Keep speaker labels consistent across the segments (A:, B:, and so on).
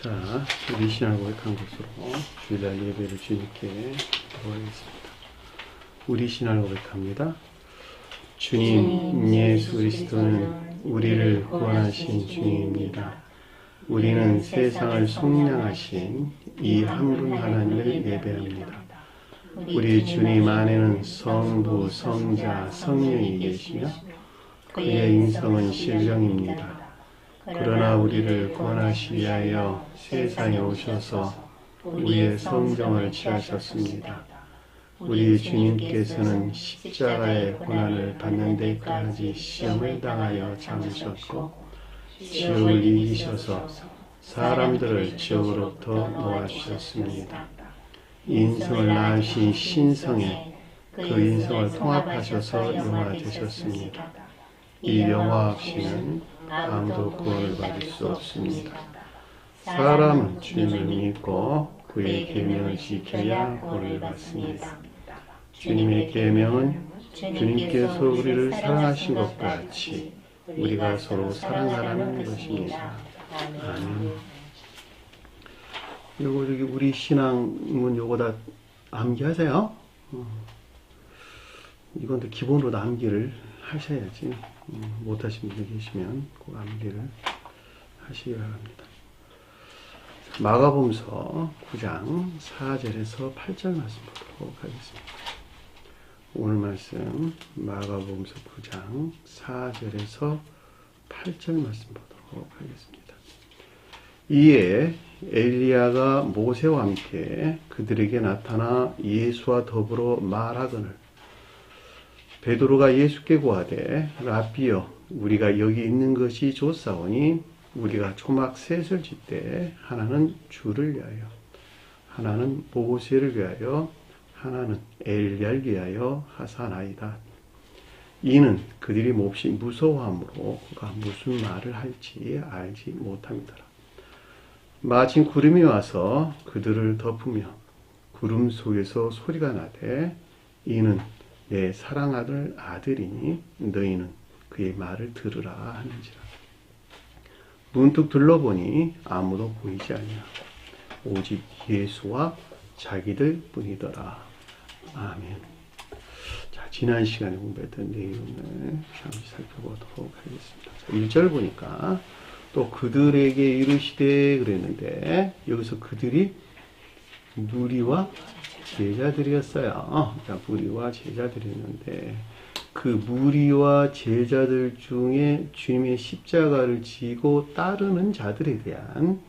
A: 자, 우리 신앙을 고백한 것으로 주일날 예배를 주님께 드리겠습니다. 우리 신앙을 고백합니다. 주님 예수 그리스도는 우리를 구원하신 주님입니다. 우리는 세상을 속량하신 이 한 분 하나님을 예배합니다. 우리 주님 안에는 성부, 성자, 성령이 계시며 그의 인성은 신령입니다. 그러나 우리를 구원하시기 위하여 세상에 오셔서 우리의 성정을 취하셨습니다. 우리 주님께서는 십자가의 고난을 받는 데까지 시험을 당하여 참으셨고 지옥을 이기셔서 사람들을 지옥으로부터 놓아주셨습니다. 인성을 낳으신 신성에 그 인성을 통합하셔서 영화 되셨습니다. 이 영화 없이는 아무도 구원을 받을 수 없습니다. 사람은 주님을 믿고 그의 계명을 지켜야 구원을 받습니다. 주님의 계명은 주님께서 우리를 사랑하신 것과 같이 우리가 서로 사랑하라는 것입니다. 아멘. 요거 저기 우리 신앙은 요거 다 암기하세요. 이건 기본으로 다 암기를 하셔야지. 못하신 분들 계시면 꼭 암기를 하시기 바랍니다. 마가복음서 9장 4절에서 8절 말씀 보도록 하겠습니다. 오늘 말씀 마가복음서 9장 4절에서 8절 말씀 보도록 하겠습니다. 이에 엘리야가 모세와 함께 그들에게 나타나 예수와 더불어 말하거늘 베드로가 예수께 고하되 라비여 우리가 여기 있는 것이 좋사오니 우리가 초막 셋을 짓되 하나는 주를 위하여 하나는 모세를 위하여 하나는 엘리야를 위하여 하사나이다. 이는 그들이 몹시 무서워함으로 그가 무슨 말을 할지 알지 못함이더라. 마침 구름이 와서 그들을 덮으며 구름 속에서 소리가 나되 이는 내 사랑하는 아들이니 너희는 그의 말을 들으라 하는지라. 문득 둘러보니 아무도 보이지 아니하고 오직 예수와 자기들 뿐이더라. 아멘. 자, 지난 시간에 공부했던 내용을 잠시 살펴보도록 하겠습니다. 1절 보니까 또 그들에게 이르시되 그랬는데 여기서 그들이 무리와 제자들이었어요. 자, 무리와 제자들이었는데 그 무리와 제자들 중에 주님의 십자가를 지고 따르는 자들에 대한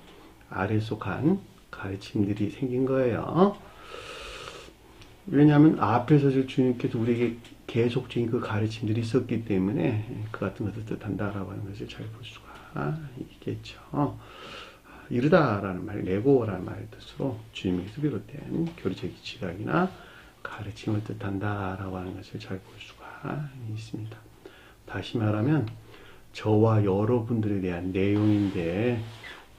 A: 아래 속한 가르침들이 생긴 거예요. 왜냐하면 앞에서 주님께서 우리에게 계속적인 그 가르침들이 있었기 때문에 그 같은 것을 뜻한다라고 하는 것을 잘 볼 수가 있겠죠. 이르다라는 말, 레고라는 말의 뜻으로 주님에게서 비롯된 교리적 지각이나 가르침을 뜻한다라고 하는 것을 잘 볼 수가 있습니다. 다시 말하면 저와 여러분들에 대한 내용인데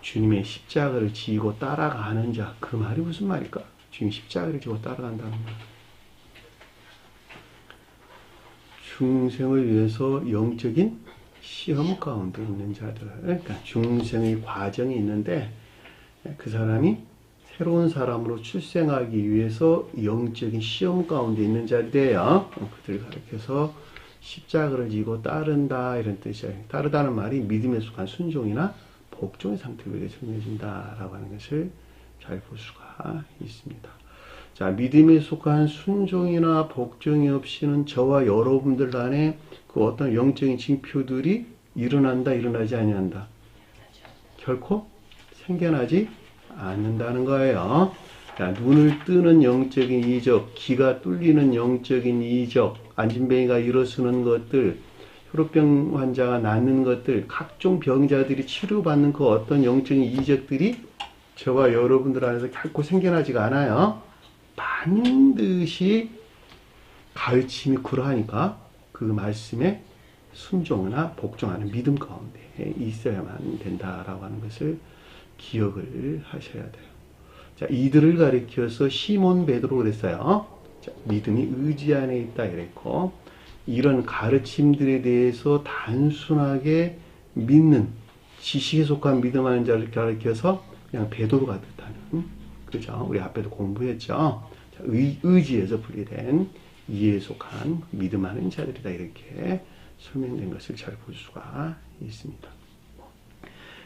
A: 주님의 십자가를 지고 따라가는 자, 그 말이 무슨 말일까? 주님 십자가를 지고 따라간다는 말. 중생을 위해서 영적인 시험 가운데 있는 자들, 그러니까 중생의 과정이 있는데 그 사람이 새로운 사람으로 출생하기 위해서 영적인 시험 가운데 있는 자들이에요. 그들을 가리켜서 십자가를 지고 따른다 이런 뜻이에요. 따르다는 말이 믿음에 속한 순종이나 복종의 상태를 설명해준다라고 하는 것을 잘 볼 수가 있습니다. 자, 믿음에 속한 순종이나 복종이 없이는 저와 여러분들 안에 그 어떤 영적인 징표들이 일어난다, 일어나지 아니한다. 결코 생겨나지 않는다는 거예요. 자, 눈을 뜨는 영적인 이적, 귀가 뚫리는 영적인 이적, 안진뱅이가 일어서는 것들, 혈우병 환자가 낫는 것들, 각종 병자들이 치료받는 그 어떤 영적인 이적들이 저와 여러분들 안에서 결코 생겨나지가 않아요. 반드시 가르침이 그러하니까 그 말씀에 순종이나 복종하는 믿음 가운데 있어야만 된다라고 하는 것을 기억을 하셔야 돼요. 자, 이들을 가리켜서 시몬 베드로 그랬어요. 자, 믿음이 의지 안에 있다 이랬고 이런 가르침들에 대해서 단순하게 믿는 지식에 속한 믿음하는 자를 가리켜서 그냥 배도가 뜻하는, 그죠? 우리 앞에도 공부했죠? 자, 의지에서 분리된 이에 속한 믿음하는 자들이다. 이렇게 설명된 것을 잘 볼 수가 있습니다.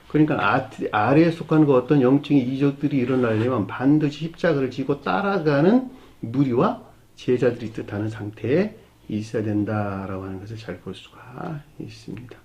A: 그러니까 아래에 속한 그 어떤 영적인 이적들이 일어나려면 반드시 십자가를 지고 따라가는 무리와 제자들이 뜻하는 상태에 있어야 된다라고 하는 것을 잘 볼 수가 있습니다.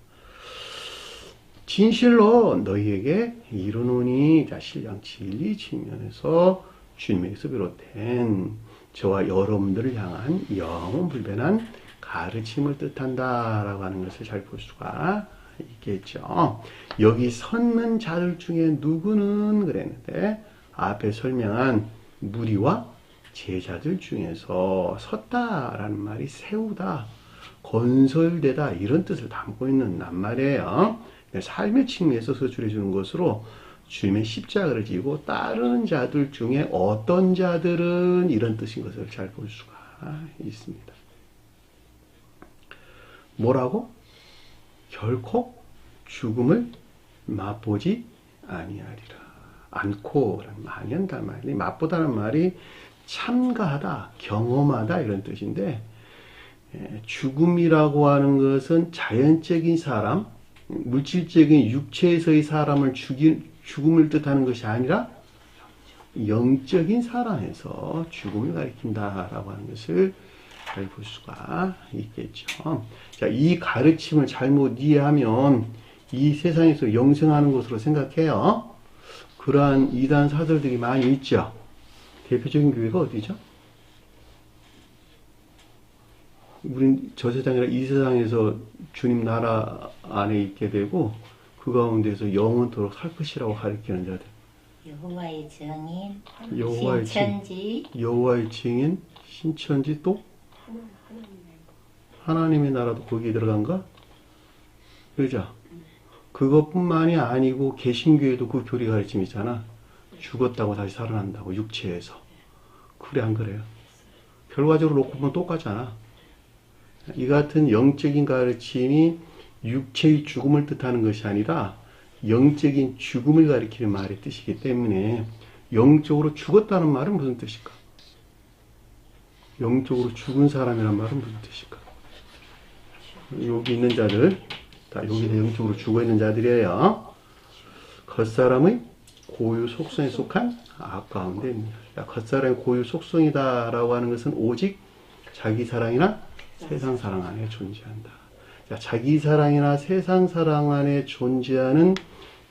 A: 진실로 너희에게 이르노니, 자, 신령 진리 측면에서 주님에게서 비롯된 저와 여러분들을 향한 영원 불변한 가르침을 뜻한다라고 하는 것을 잘 볼 수가 있겠죠. 여기 섰는 자들 중에 누구는 그랬는데 앞에 설명한 무리와 제자들 중에서 섰다라는 말이 세우다, 건설되다 이런 뜻을 담고 있는 말이에요. 삶의 측면에서 서술해 주는 것으로 주님의 십자가를 지고 따르는 자들 중에 어떤 자들은 이런 뜻인 것을 잘 볼 수가 있습니다. 뭐라고? 결코 죽음을 맛보지 아니하리라. 않고라는 말이 한단 말이, 맛보다는 말이 참가하다, 경험하다 이런 뜻인데, 죽음이라고 하는 것은 자연적인 사람, 물질적인 육체에서의 사람을 죽음을 뜻하는 것이 아니라 영적인 사람에서 죽음을 가리킨다라고 하는 것을 잘 볼 수가 있겠죠. 자, 이 가르침을 잘못 이해하면 이 세상에서 영생하는 것으로 생각해요. 그러한 이단 사설들이 많이 있죠. 대표적인 교회가 어디죠? 우린 저 세상이 아니라 이 세상에서 주님 나라 안에 있게 되고 그 가운데서 영원토록 살 것이라고 가르치는 자들.
B: 여호와의 증인,
A: 여호와의
B: 신천지,
A: 여호와의 증인, 신천지, 또 하나님의 나라도 거기에 들어간가? 그죠? 그것뿐만이 아니고 개신교에도 그 교리 가르침이 있잖아. 죽었다고 다시 살아난다고, 육체에서. 그래 안 그래요? 결과적으로 놓고 보면 똑같잖아. 이 같은 영적인 가르침이 육체의 죽음을 뜻하는 것이 아니라 영적인 죽음을 가리키는 말의 뜻이기 때문에 영적으로 죽었다는 말은 무슨 뜻일까? 영적으로 죽은 사람이란 말은 무슨 뜻일까? 여기 있는 자들, 다 여기서 영적으로 죽어 있는 자들이에요. 겉사람의 고유 속성에 속한 악 가운데 있는 자. 겉사람의 고유 속성이다라고 하는 것은 오직 자기 사랑이나 세상 사랑 안에 존재한다. 자, 자기 사랑이나 세상 사랑 안에 존재하는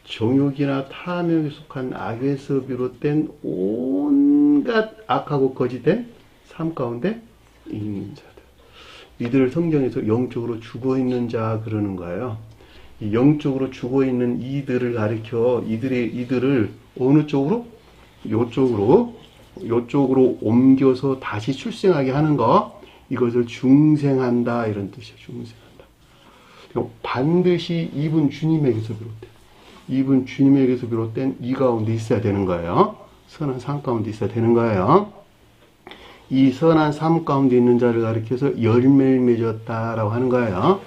A: 정욕이나 탐욕에 속한 악에서 비롯된 온갖 악하고 거짓된 삶 가운데 있는 자들. 이들을 성경에서 영적으로 죽어있는 자 그러는 거예요. 이 영적으로 죽어있는 이들을 가리켜 이들을 어느 쪽으로? 요쪽으로 옮겨서 다시 출생하게 하는 거, 이것을 중생한다 이런 뜻이에요. 중생한다. 반드시 이분 주님에게서 비롯된 이 가운데 있어야 되는 거예요. 선한 삶 가운데 있어야 되는 거예요. 이 선한 삶 가운데 있는 자를 가리켜서 열매를 맺었다라고 하는 거예요.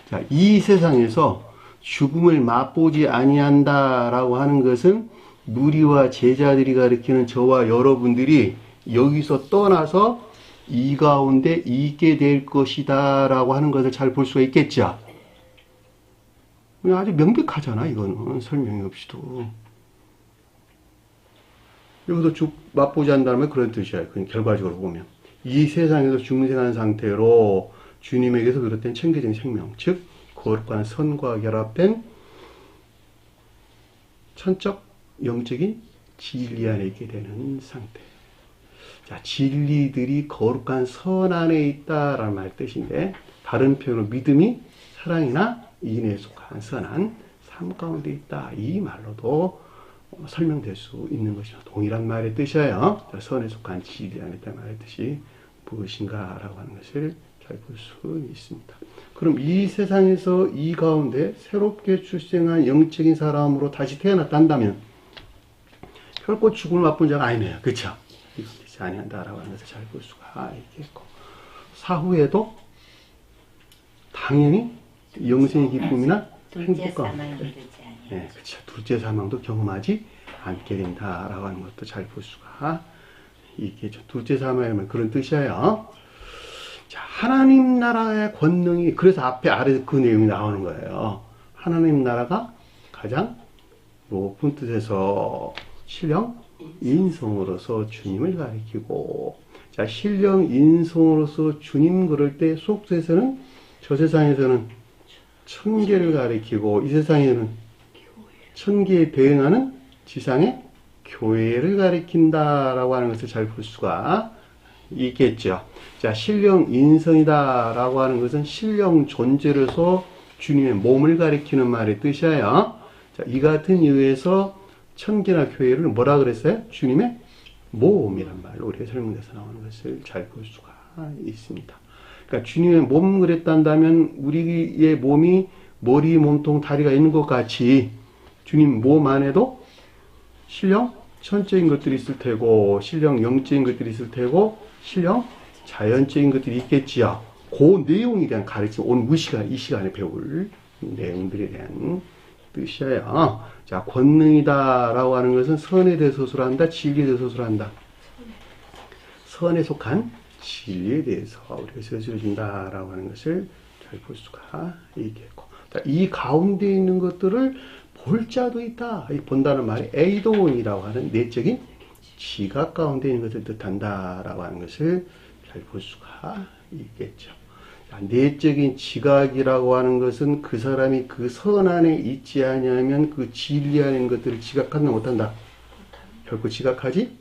A: 자, 이 세상에서 죽음을 맛보지 아니한다라고 하는 것은 무리와 제자들이 가리키는 저와 여러분들이 여기서 떠나서 이 가운데 있게 될 것이다 라고 하는 것을 잘 볼 수가 있겠죠. 아주 명백하잖아. 이거는 설명이 없이도. 여기서 맛보지 않는다면 그런 뜻이야. 그냥 결과적으로 보면 이 세상에서 중생한 상태로 주님에게서 비롯된 천계적인 생명, 즉 거룩한 선과 결합된 천적 영적인 진리 안에 있게 되는 상태. 자, 진리들이 거룩한 선 안에 있다라는 말 뜻인데, 다른 표현으로 믿음이 사랑이나 인애에 속한 선한 삶 가운데 있다. 이 말로도 설명될 수 있는 것이나 동일한 말의 뜻이에요. 자, 선에 속한 진리 안에 있다는 말의 뜻이 무엇인가라고 하는 것을 잘 볼 수 있습니다. 그럼 이 세상에서 이 가운데 새롭게 출생한 영적인 사람으로 다시 태어났다면 결코 죽음을 맛본 자가 아니네요. 그렇죠? 이건 되지 아니한다라고 하는 것을 잘 볼 수가 있겠고, 사후에도 당연히 영생의 기쁨이나
B: 둘째
A: 행복감,
B: 사망이 이르지 아니하죠.
A: 네, 그렇죠. 둘째 사망도 경험하지 앉게 된다라고 하는 것도 잘 볼 수가 있겠죠. 둘째 사마이는 그런 뜻이에요. 자, 하나님 나라의 권능이, 그래서 앞에 아래 그 내용이 나오는 거예요. 하나님 나라가 가장 높은 뜻에서 신령 인성으로서 주님을 가리키고, 자, 신령 인성으로서 주님 그럴 때 속세에서는, 저 세상에서는 천계를 가리키고, 이 세상에는 천계에 대응하는 지상의 교회를 가리킨다라고 하는 것을 잘 볼 수가 있겠죠. 자, 신령 인성이다라고 하는 것은 신령 존재로서 주님의 몸을 가리키는 말의 뜻이에요. 자, 이 같은 이유에서 천계나 교회를 뭐라 그랬어요? 주님의 몸이란 말로 우리가 설명해서 나오는 것을 잘 볼 수가 있습니다. 그러니까 주님의 몸 그랬단다면 우리의 몸이 머리, 몸통, 다리가 있는 것 같이 주님 몸 안에도 신령 천적인 것들이 있을 테고, 신령 영적인 것들이 있을 테고, 신령 자연적인 것들이 있겠지요. 그 내용에 대한 가르침, 오늘 이 시간에 배울 내용들에 대한 뜻이에요. 자, 권능이다라고 하는 것은 선에 대해서 서술한다, 진리에 대해서 서술한다. 선에 속한 진리에 대해서 우리가 서술해준다라고 하는 것을 잘 볼 수가 있겠고, 이 가운데 있는 것들을 볼 자도 있다. 본다는 말이 에이도온이라고 하는 내적인 지각 가운데 있는 것을 뜻한다라고 하는 것을 잘 볼 수가 있겠죠. 내적인 지각이라고 하는 것은 그 사람이 그 선 안에 있지 아니하면 그 진리 안에 있는 것들을 지각한다 못한다. 결코 지각하지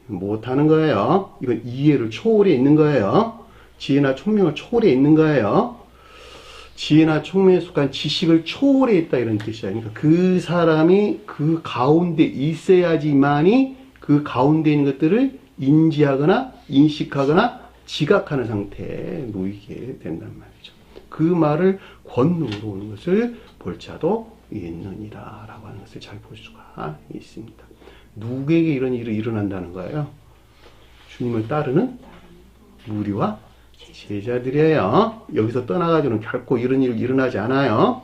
A: 못하는 거예요. 이건 이해를 초월해 있는 거예요. 지혜나 총명을 초월해 있는 거예요. 지혜나 총명에 속한 지식을 초월해 있다 이런 뜻이야. 그러니까 그 사람이 그 가운데 있어야지만이 그 가운데 있는 것들을 인지하거나 인식하거나 지각하는 상태에 놓이게 된단 말이죠. 그 말을 권능으로 오는 것을 볼 자도 있느니라 라고 하는 것을 잘 볼 수가 있습니다. 누구에게 이런 일이 일어난다는 거예요? 주님을 따르는 무리와 제자들이에요. 여기서 떠나가지고는 결코 이런 일이 일어나지 않아요.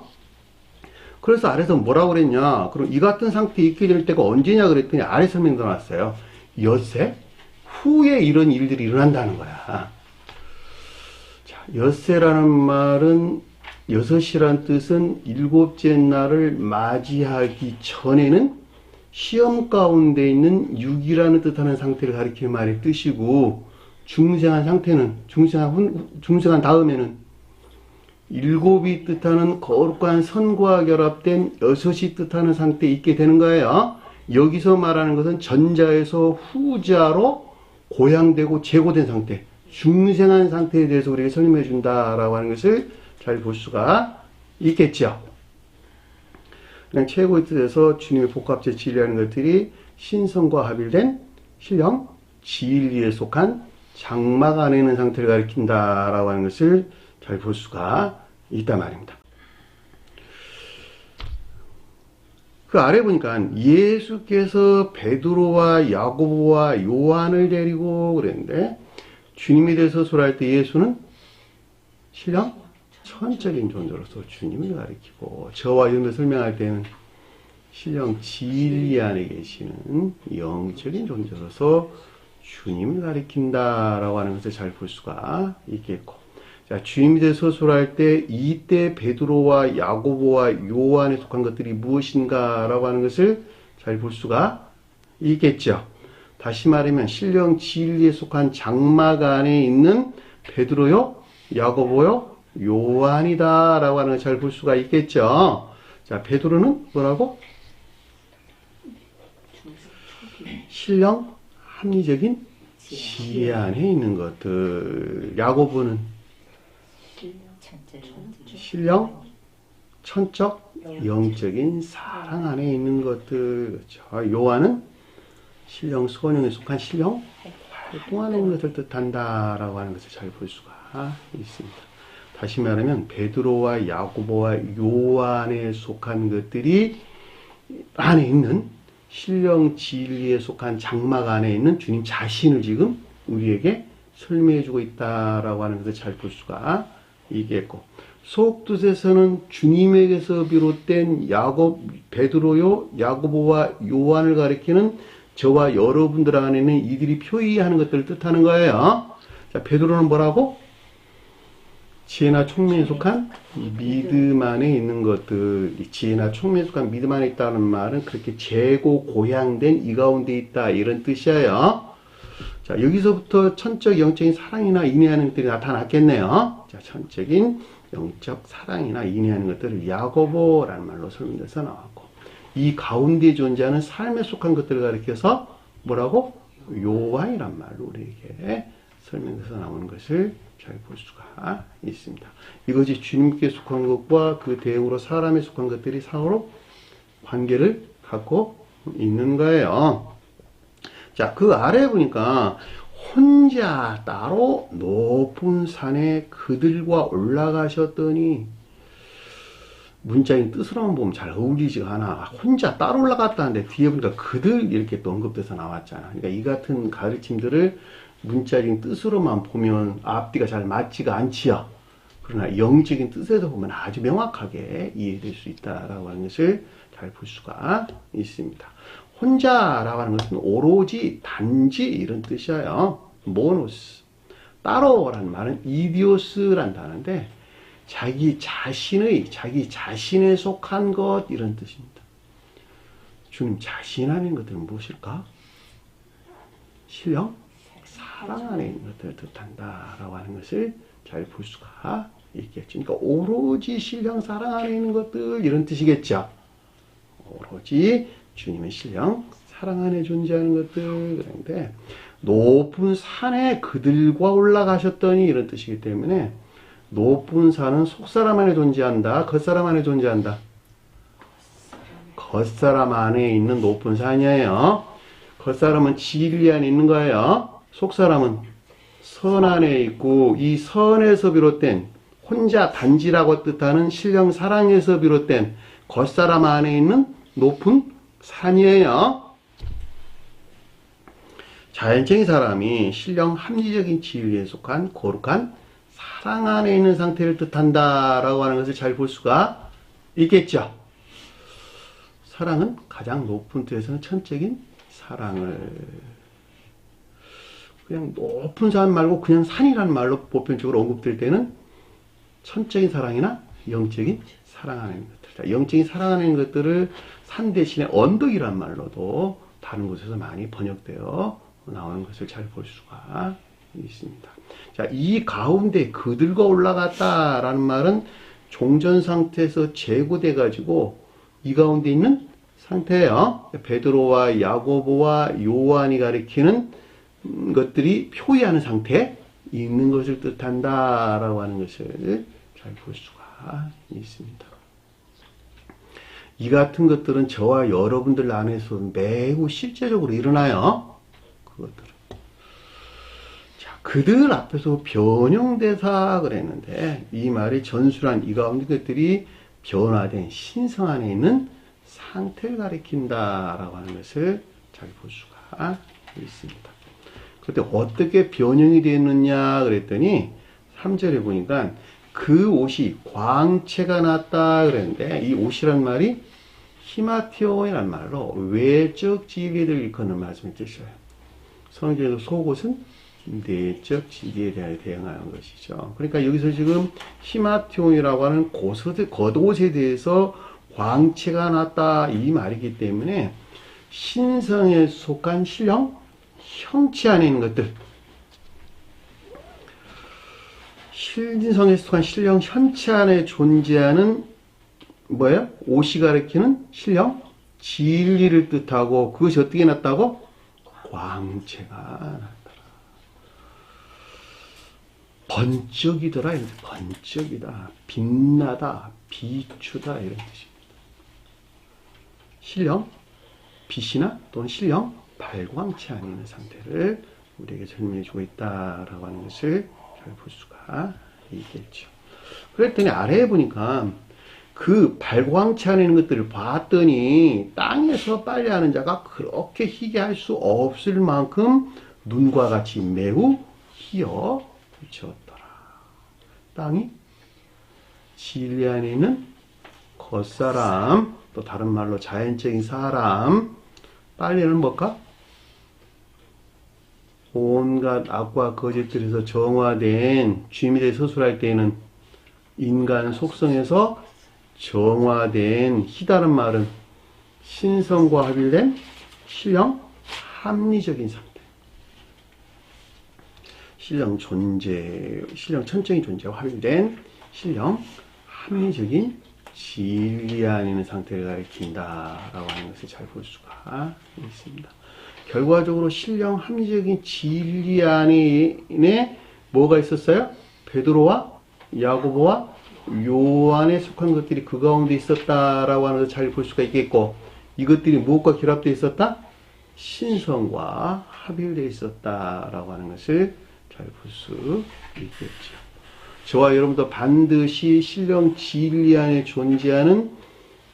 A: 그래서 아래서 뭐라고 그랬냐? 그럼 이 같은 상태에 있게 될 때가 언제냐 그랬더니 아래 설명도 나왔어요. 엿새 후에 이런 일들이 일어난다는 거야. 자, 엿새라는 말은 여섯이란 뜻은 일곱째 날을 맞이하기 전에는 시험 가운데 있는 육이라는 뜻하는 상태를 가리키는 말의 뜻이고, 중생한 상태는, 중생한 다음에는 일곱이 뜻하는 거룩한 선과 결합된 여섯이 뜻하는 상태에 있게 되는 거예요. 여기서 말하는 것은 전자에서 후자로 고양되고 제고된 상태, 중생한 상태에 대해서 우리가 설명해 준다라고 하는 것을 잘 볼 수가 있겠죠. 그냥 최고의 뜻에서 주님의 복합제 진리하는 것들이 신성과 합일된 신령 진리에 속한 장막 안에 있는 상태를 가리킨다라고 하는 것을 잘 볼 수가 있단 말입니다. 그 아래 보니까 예수께서 베드로와 야고보와 요한을 데리고 그랬는데, 주님에 대해서 서술할 때 예수는 신령 천적인 존재로서 주님을 가리키고, 저와 이름을 설명할 때는 신령 진리 안에 계시는 영적인 존재로서 주님을 가리킨다라고 하는 것을 잘 볼 수가 있겠고, 자, 주님에 대해서 서술할 때 이때 베드로와 야고보와 요한에 속한 것들이 무엇인가라고 하는 것을 잘 볼 수가 있겠죠. 다시 말하면 신령 진리에 속한 장막 안에 있는 베드로요, 야고보요, 요한이다라고 하는 걸 잘 볼 수가 있겠죠. 자, 베드로는 뭐라고? 신령 합리적인 지혜 안에 있는 것들. 야고보는 신령 천적 영적인 사랑 안에 있는 것들. 그렇죠. 요한은 신령 소원형에 속한 신령 활동 안에 있는 것을 뜻한다라고 하는 것을 잘 볼 수가 있습니다. 다시 말하면 베드로와 야고보와 요한에 속한 것들이 안에 있는 신령 진리에 속한 장막 안에 있는 주님 자신을 지금 우리에게 설명해 주고 있다라고 하는 것을 잘 볼 수가 있겠고, 속뜻에서는 주님에게서 비롯된 베드로요, 야고보와 요한을 가리키는 저와 여러분들 안에는 이들이 표의하는 것들을 뜻하는 거예요. 자, 베드로는 뭐라고? 지혜나 총명에 속한 믿음 안에 있는 것들. 지혜나 총명에 속한 믿음 안에 있다는 말은 그렇게 재고 고향된 이 가운데 있다, 이런 뜻이에요. 자, 여기서부터 천적 영적인 사랑이나 인내하는 것들이 나타났겠네요. 자, 천적인 영적 사랑이나 인내하는 것들을 야고보라는 말로 설명돼서 나왔고, 이 가운데 존재하는 삶에 속한 것들을 가리켜서 뭐라고? 요한이란 말로 우리에게 설명돼서 나오는 것을 잘 볼 수가 있습니다. 이것이 주님께 속한 것과 그 대응으로 사람에 속한 것들이 서로 관계를 갖고 있는 거예요. 자, 그 아래 보니까 혼자 따로 높은 산에 그들과 올라가셨더니, 문자인 뜻으로만 보면 잘 어울리지가 않아. 혼자 따로 올라갔다는데 뒤에 보니까 그들 이렇게 또 언급돼서 나왔잖아. 그러니까 이 같은 가르침들을 문자적인 뜻으로만 보면 앞뒤가 잘 맞지가 않지요. 그러나 영적인 뜻에서 보면 아주 명확하게 이해될 수 있다라고 하는 것을 잘 볼 수가 있습니다. 혼자라고 하는 것은 오로지, 단지 이런 뜻이에요. 모노스. 따로라는 말은 이디오스란 단어인데 자기 자신에 속한 것, 이런 뜻입니다. 주님 자신 안에 있는 것들은 무엇일까? 신령? 사랑 안에 있는 것들을 뜻한다라고 하는 것을 잘 볼 수가 있겠죠. 그러니까 오로지 신령 사랑 안에 있는 것들, 이런 뜻이겠죠. 오로지 주님의 신령 사랑 안에 존재하는 것들. 그런데 높은 산에 그들과 올라가셨더니, 이런 뜻이기 때문에 높은 산은 속사람 안에 존재한다, 겉사람 안에 존재한다? 겉사람 안에 있는 높은 산이에요. 겉사람은 진리 안에 있는 거예요. 속사람은 선 안에 있고, 이 선에서 비롯된, 혼자 단지라고 뜻하는 신령 사랑에서 비롯된 겉사람 안에 있는 높은 산이에요. 자연적인 사람이 신령 합리적인 진리에 속한 거룩한 사랑 안에 있는 상태를 뜻한다라고 하는 것을 잘 볼 수가 있겠죠. 사랑은 가장 높은 뜻에서는 천적인 사랑을, 그냥 높은 산 말고 그냥 산이라는 말로 보편적으로 언급될 때는 천적인 사랑이나 영적인 사랑 안에 있는 것들. 자, 영적인 사랑 안에 있는 것들을 산 대신에 언덕이란 말로도 다른 곳에서 많이 번역되어 나오는 것을 잘 볼 수가 있습니다. 자, 이 가운데 그들과 올라갔다라는 말은 종전 상태에서 재고돼 가지고 이 가운데 있는 상태예요. 베드로와 야고보와 요한이 가리키는 것들이 표의하는 상태에 있는 것을 뜻한다라고 하는 것을 잘 볼 수가 있습니다. 이 같은 것들은 저와 여러분들 안에서 매우 실제적으로 일어나요. 그것들은. 자, 그들 앞에서 변형대사 그랬는데, 이 말이 전술한 이 가운데 것들이 변화된 신성 안에 있는 상태를 가리킨다라고 하는 것을 잘 볼 수가 있습니다. 그때 어떻게 변형이 되었느냐 그랬더니 3절에 보니까 그 옷이 광채가 났다 그랬는데, 이 옷이란 말이 히마티오이란 말로 외적 지위를 일컫는 말씀을 뜻이에요. 성경에서 속옷은 내적 지위에 대응하는 것이죠. 그러니까 여기서 지금 히마티오이라고 하는 겉옷에 대해서 광채가 났다, 이 말이기 때문에 신성에 속한 신령, 형체 안에 있는 것들, 신성에 속한 신령, 형체 안에 존재하는 뭐예요? 옷이 가리키는 신령, 진리를 뜻하고, 그것이 어떻게 났다고? 광채가 났더라. 번쩍이더라. 번쩍이다. 빛나다. 비추다. 이런 뜻입니다. 신령, 빛이나 또는 신령, 발광체 안에 있는 상태를 우리에게 설명해주고 있다라고 하는 것을 잘 볼 수가 있겠죠. 그랬더니 아래에 보니까 그 발광체 안에 있는 것들을 봤더니 땅에서 빨래하는 자가 그렇게 희게 할 수 없을 만큼 눈과 같이 매우 희어 비추었더라. 땅이 진리 안에 있는 겉사람, 또 다른 말로 자연적인 사람. 빨리는 뭘까? 온갖 악과 거짓들에서 정화된, 주님에 대해 서술할 때에는 인간 속성에서 정화된, 희다른 말은 신성과 합일된 신령 합리적인 상태. 신령 천적인 존재와 합일된 신령 합리적인 진리 안에 있는 상태를 가리킨다라고 하는 것을 잘 볼 수가 있습니다. 결과적으로 신령 합리적인 진리 안에 뭐가 있었어요? 베드로와 야고보와 요한에 속한 것들이 그 가운데 있었다라고 하는 것을 잘 볼 수가 있겠고, 이것들이 무엇과 결합되어 있었다? 신성과 합일되어 있었다라고 하는 것을 잘 볼 수 있겠죠. 저와 여러분도 반드시 신령 진리 안에 존재하는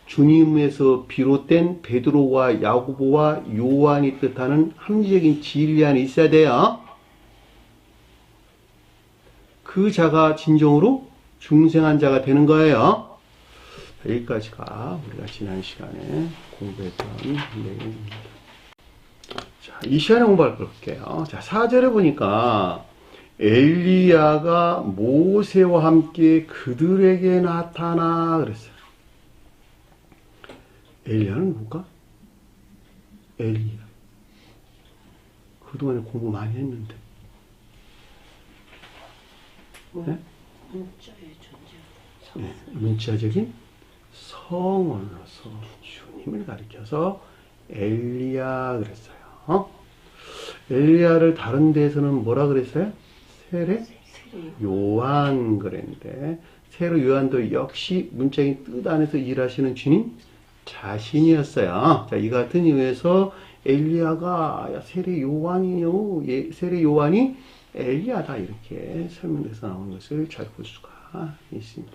A: 주님에서 비롯된 베드로와 야고보와 요한이 뜻하는 합리적인 진리 안에 있어야 돼요. 그 자가 진정으로 중생한 자가 되는 거예요. 여기까지가 우리가 지난 시간에 공부했던 내용입니다. 자, 이 시간에 공부할 걸 볼게요. 자, 4절에 보니까 엘리야가 모세와 함께 그들에게 나타나 그랬어요. 엘리야는 누굴까? 엘리야. 그동안에 공부 많이 했는데. 네?
B: 문자의 존재.
A: 네, 문자적인 성원으로서 주님을 가리켜서 엘리야 그랬어요. 엘리야를 다른 데에서는 뭐라 그랬어요? 세례 요한 그랬는데, 세례 요한도 역시 문자적인 뜻 안에서 일하시는 주님 자신이었어요. 자, 이 같은 이유에서 엘리야가 세례 요한이요, 세례 요한이 엘리야다 이렇게 설명돼서 나오는 것을 잘 볼 수가 있습니다.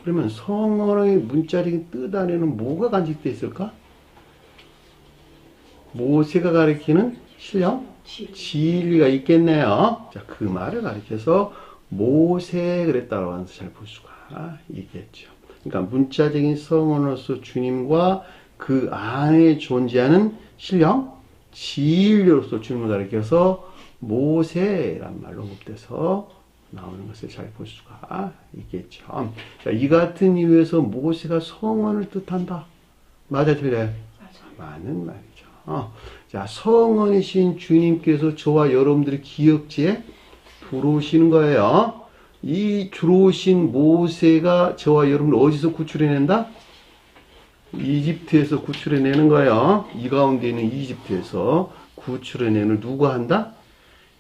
A: 그러면 성언의 문자적인 뜻 안에는 뭐가 간직되어 있을까? 모세가 가리키는 신령 진리가 있겠네요. 자, 그 말을 가리켜서 모세 그랬다고 하면서 잘 볼 수가 있겠죠. 그러니까 문자적인 성언으로서 주님과 그 안에 존재하는 신령 진리로서 주님을 가리켜서 모세란 말로 곱돼서 나오는 것을 잘 볼 수가 있겠죠. 자, 이 같은 이유에서 모세가 성언을 뜻한다. 맞아, 틀려요? 맞는 말이죠. 자, 성언이신 주님께서 저와 여러분들의 기억지에 들어오시는 거예요. 이 들어오신 모세가 저와 여러분을 어디서 구출해낸다? 이집트에서 구출해내는 거예요. 이 가운데 있는 이집트에서 구출해내는 누가 한다?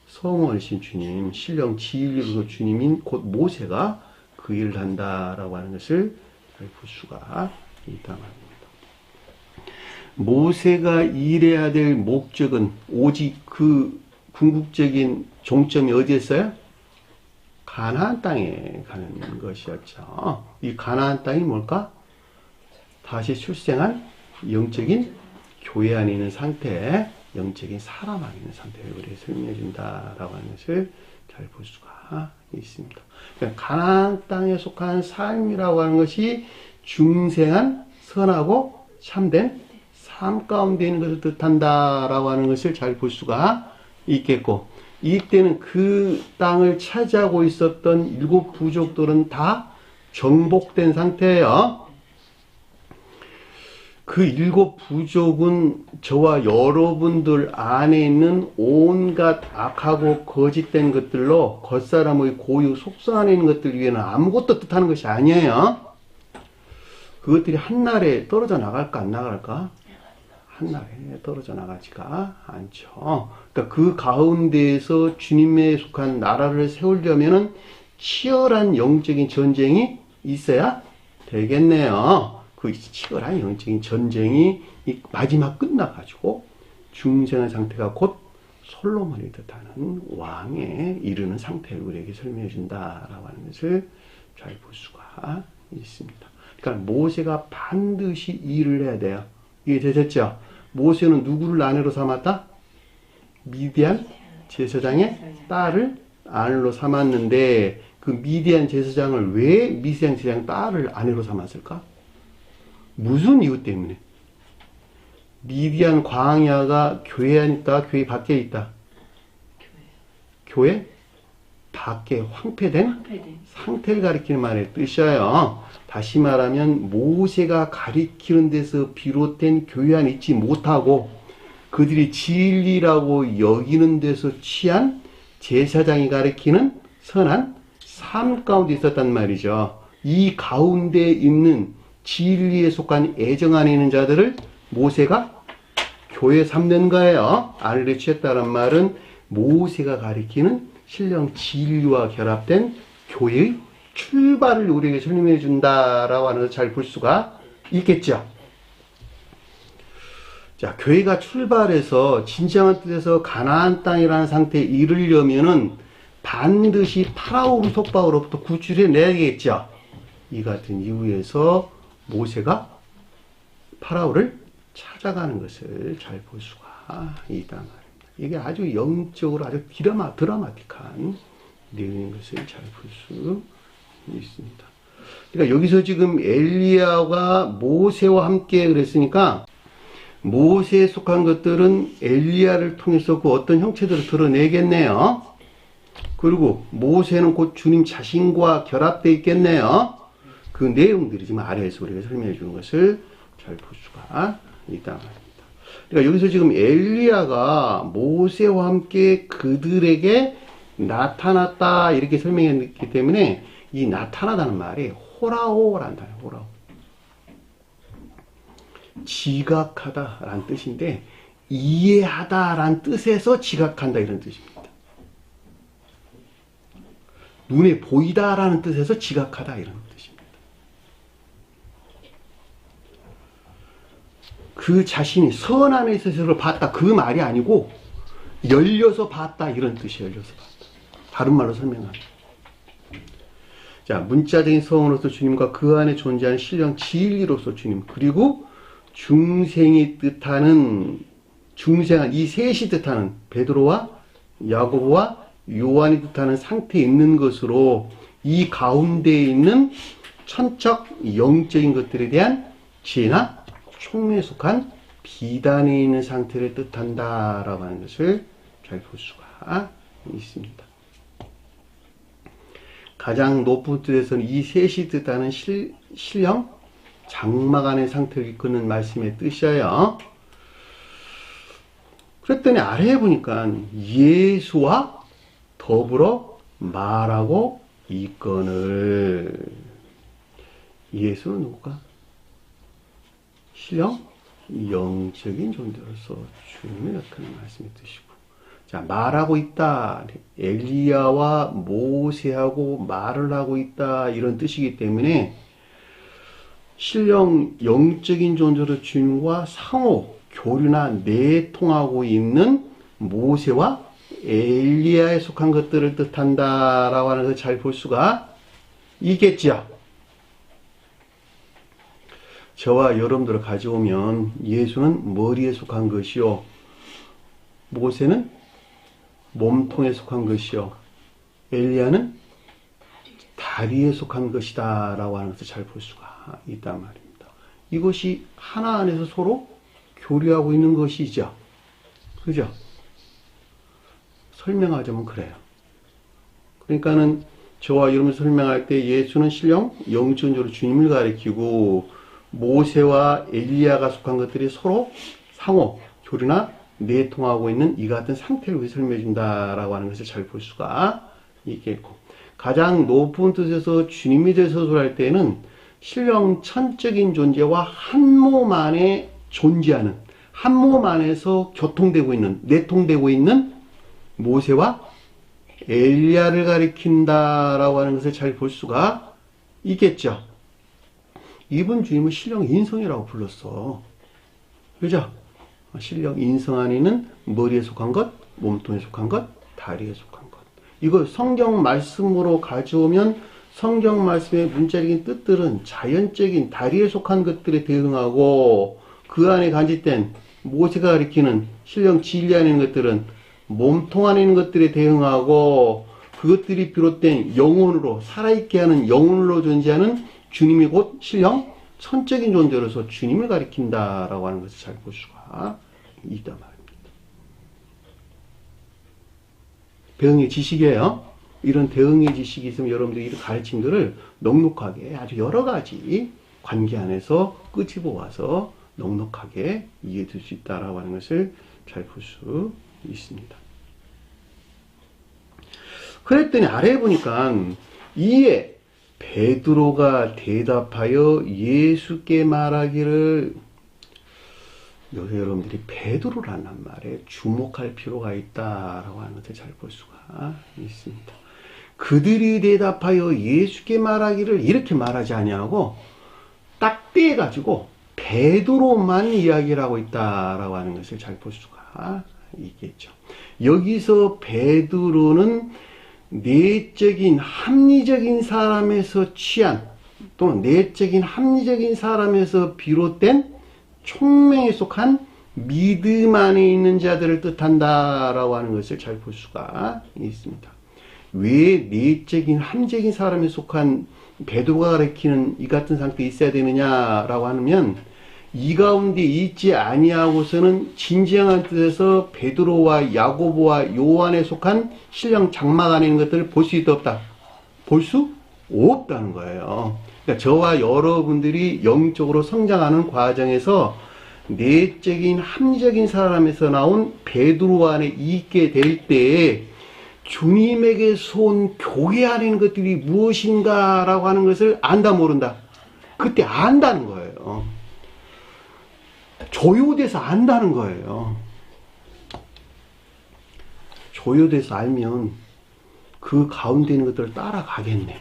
A: 성원이신 주님, 신령 진리로서 주님인 곧 모세가 그 일을 한다라고 하는 것을 잘 볼 수가 있다 말입니다. 모세가 일해야 될 목적은 오직 그 궁극적인 종점이 어디였어요? 가나안 땅에 가는 것이었죠. 이 가나안 땅이 뭘까? 다시 출생한 영적인 교회 안에 있는 상태, 영적인 사람 안에 있는 상태를 우리에게 설명해 준다라고 하는 것을 잘 볼 수가 있습니다. 그러니까 가나안 땅에 속한 삶이라고 하는 것이 중생한 선하고 참된 삶 가운데 있는 것을 뜻한다라고 하는 것을 잘 볼 수가 있겠고, 이때는 그 땅을 차지하고 있었던 7 부족들은 다 정복된 상태예요. 그 7 부족은 저와 여러분들 안에 있는 온갖 악하고 거짓된 것들로 겉사람의 고유 속성 안에 있는 것들 위에는 아무것도 뜻하는 것이 아니에요. 그것들이 한날에 떨어져 나갈까 안 나갈까? 한날에 떨어져 나가지가 않죠. 그러니까 그 가운데에서 주님에 속한 나라를 세우려면은 치열한 영적인 전쟁이 있어야 되겠네요. 그 치열한 영적인 전쟁이 마지막 끝나가지고 중생한 상태가 곧 솔로몬이 뜻하는 왕에 이르는 상태를 우리에게 설명해 준다라고 하는 것을 잘 볼 수가 있습니다. 그러니까 모세가 반드시 일을 해야 돼요. 이게 되셨죠? 모세는 누구를 아내로 삼았다? 미디안 제사장의 딸을 아내로 삼았는데, 그 그 미디안 제사장을 왜 미디안 제사장 딸을 아내로 삼았을까? 무슨 이유 때문에? 미디안 광야가 교회 안에 있다, 교회 밖에 있다? 교회 밖에 황폐된 상태를 가리키는 말의 뜻이에요. 다시 말하면 모세가 가리키는 데서 비롯된 교회 안에 있지 못하고 그들이 진리라고 여기는 데서 취한 제사장이 가리키는 선한 삶 가운데 있었단 말이죠. 이 가운데 있는 진리에 속한 애정 안에 있는 자들을 모세가 교회 삼는 거예요. 아내를 취했다는 말은 모세가 가리키는 신령 진리와 결합된 교회의 출발을 우리에게 설명해 준다라고 하는 것을 잘 볼 수가 있겠죠. 자, 교회가 출발해서 진정한 뜻에서 가나안 땅이라는 상태에 이르려면은 반드시 파라오의 속박으로부터 구출해 내야겠죠. 이 같은 이유에서 모세가 파라오를 찾아가는 것을 잘 볼 수가 있단 말입니다. 이게 아주 영적으로 아주 드라마틱한 내용인 것을 잘 볼 수 있습니다. 그러니까 여기서 지금 엘리야가 모세와 함께 그랬으니까 모세에 속한 것들은 엘리야를 통해서 그 어떤 형체들을 드러내겠네요. 그리고 모세는 곧 주님 자신과 결합되어 있겠네요. 그 내용들이 지금 아래에서 우리가 설명해 주는 것을 잘 볼 수가 있단 말입니다. 그러니까 여기서 지금 엘리야가 모세와 함께 그들에게 나타났다 이렇게 설명했기 때문에 이 나타나다는 말이 호라오라는 단어예요. 호라오. 지각하다라는 뜻인데 이해하다라는 뜻에서 지각한다 이런 뜻입니다. 눈에 보이다라는 뜻에서 지각하다 이런 뜻입니다. 그 자신이 선안에 있어서를 봤다 그 말이 아니고 열려서 봤다 이런 뜻이에요. 열려서 봤다. 다른 말로 설명합니다. 자, 문자적인 성으로서 주님과 그 안에 존재하는 신령 진리로서 주님 그리고 중생이 뜻하는 중생한 이 셋이 뜻하는 베드로와 야고보와 요한이 뜻하는 상태에 있는 것으로 이 가운데에 있는 천적 영적인 것들에 대한 지혜나 총명에 속한 비단에 있는 상태를 뜻한다라고 하는 것을 잘 볼 수가 있습니다. 가장 높은 뜻에서는 이 셋이 뜻하는 신령 장막 안의 상태를 이끄는 말씀의 뜻이에요. 그랬더니 아래에 보니까 예수와 더불어 말하고 있거늘. 예수는 누굴까? 신령 영적인 존재로서 주님을 나타내는 말씀의 뜻이고, 자, 말하고 있다. 엘리야와 모세하고 말을 하고 있다. 이런 뜻이기 때문에 신령 영적인 존재로 주님과 상호 교류나 내통하고 있는 모세와 엘리야에 속한 것들을 뜻한다라고 하는 것을 잘 볼 수가 있겠죠. 저와 여러분들을 가져오면 예수는 머리에 속한 것이요, 모세는 몸통에 속한 것이요, 엘리야는 다리에 속한 것이다 라고 하는 것을 잘 볼 수가 있단 말입니다. 이것이 하나 안에서 서로 교류하고 있는 것이죠. 그죠? 설명하자면 그래요. 그러니까는 저와 여러분 설명할 때 예수는 신령 영적으로 주님을 가리키고 모세와 엘리야가 속한 것들이 서로 상호 교류나 내통하고 있는 이 같은 상태를 설명해 준다라고 하는 것을 잘 볼 수가 있겠고, 가장 높은 뜻에서 주님이 대해서 할 때는 신령 천적인 존재와 한 몸 안에 존재하는, 한 몸 안에서 교통되고 있는, 내통되고 있는 모세와 엘리야를 가리킨다라고 하는 것을 잘 볼 수가 있겠죠. 이분 주님은 신령 인성이라고 불렀어. 그죠? 신령 인성 안에는 머리에 속한 것, 몸통에 속한 것, 다리에 속한 것. 이거 성경 말씀으로 가져오면 성경 말씀의 문자적인 뜻들은 자연적인 다리에 속한 것들에 대응하고, 그 안에 간직된 모세가 가리키는 신령 진리 안에 있는 것들은 몸통 안에 있는 것들에 대응하고, 그것들이 비롯된 영혼으로 살아있게 하는 영혼으로 존재하는 주님이 곧 신령 선적인 존재로서 주님을 가리킨다라고 하는 것을 잘 볼 수가 있단 말입니다. 대응의 지식이에요. 이런 대응의 지식이 있으면 여러분들이 이런 가르침들을 넉넉하게 아주 여러 가지 관계 안에서 끄집어 와서 넉넉하게 이해될 수 있다라고 하는 것을 잘 볼 수 있습니다. 그랬더니 아래에 보니까 이에 베드로가 대답하여 예수께 말하기를, 요새 여러분들이 베드로라는 말에 주목할 필요가 있다라고 하는 것을 잘 볼 수가 있습니다. 그들이 대답하여 예수께 말하기를 이렇게 말하지 아니하고 딱 떼가지고 베드로만 이야기를 하고 있다라고 하는 것을 잘 볼 수가 있겠죠. 여기서 베드로는 내적인 합리적인 사람에서 취한 또는 내적인 합리적인 사람에서 비롯된 총명에 속한 믿음 안에 있는 자들을 뜻한다라고 하는 것을 잘 볼 수가 있습니다. 왜 내적인 합리적인 사람에 속한 베드로가 가리키는 이 같은 상태에 있어야 되느냐라고 하면, 이 가운데 있지 아니하고서는 진정한 뜻에서 베드로와 야고보와 요한에 속한 신령 장막 안에 있는 것들을 볼 수 있다 없다? 볼 수 없다는 거예요. 그러니까 저와 여러분들이 영적으로 성장하는 과정에서 내적인 합리적인 사람에서 나온 베드로 안에 있게 될 때에 주님에게서 온 교회 안에 있는 것들이 무엇인가라고 하는 것을 안다 모른다? 그때 안다는 거예요. 조효돼서 안다는 거예요. 조효돼서 알면 그 가운데 있는 것들을 따라가겠네.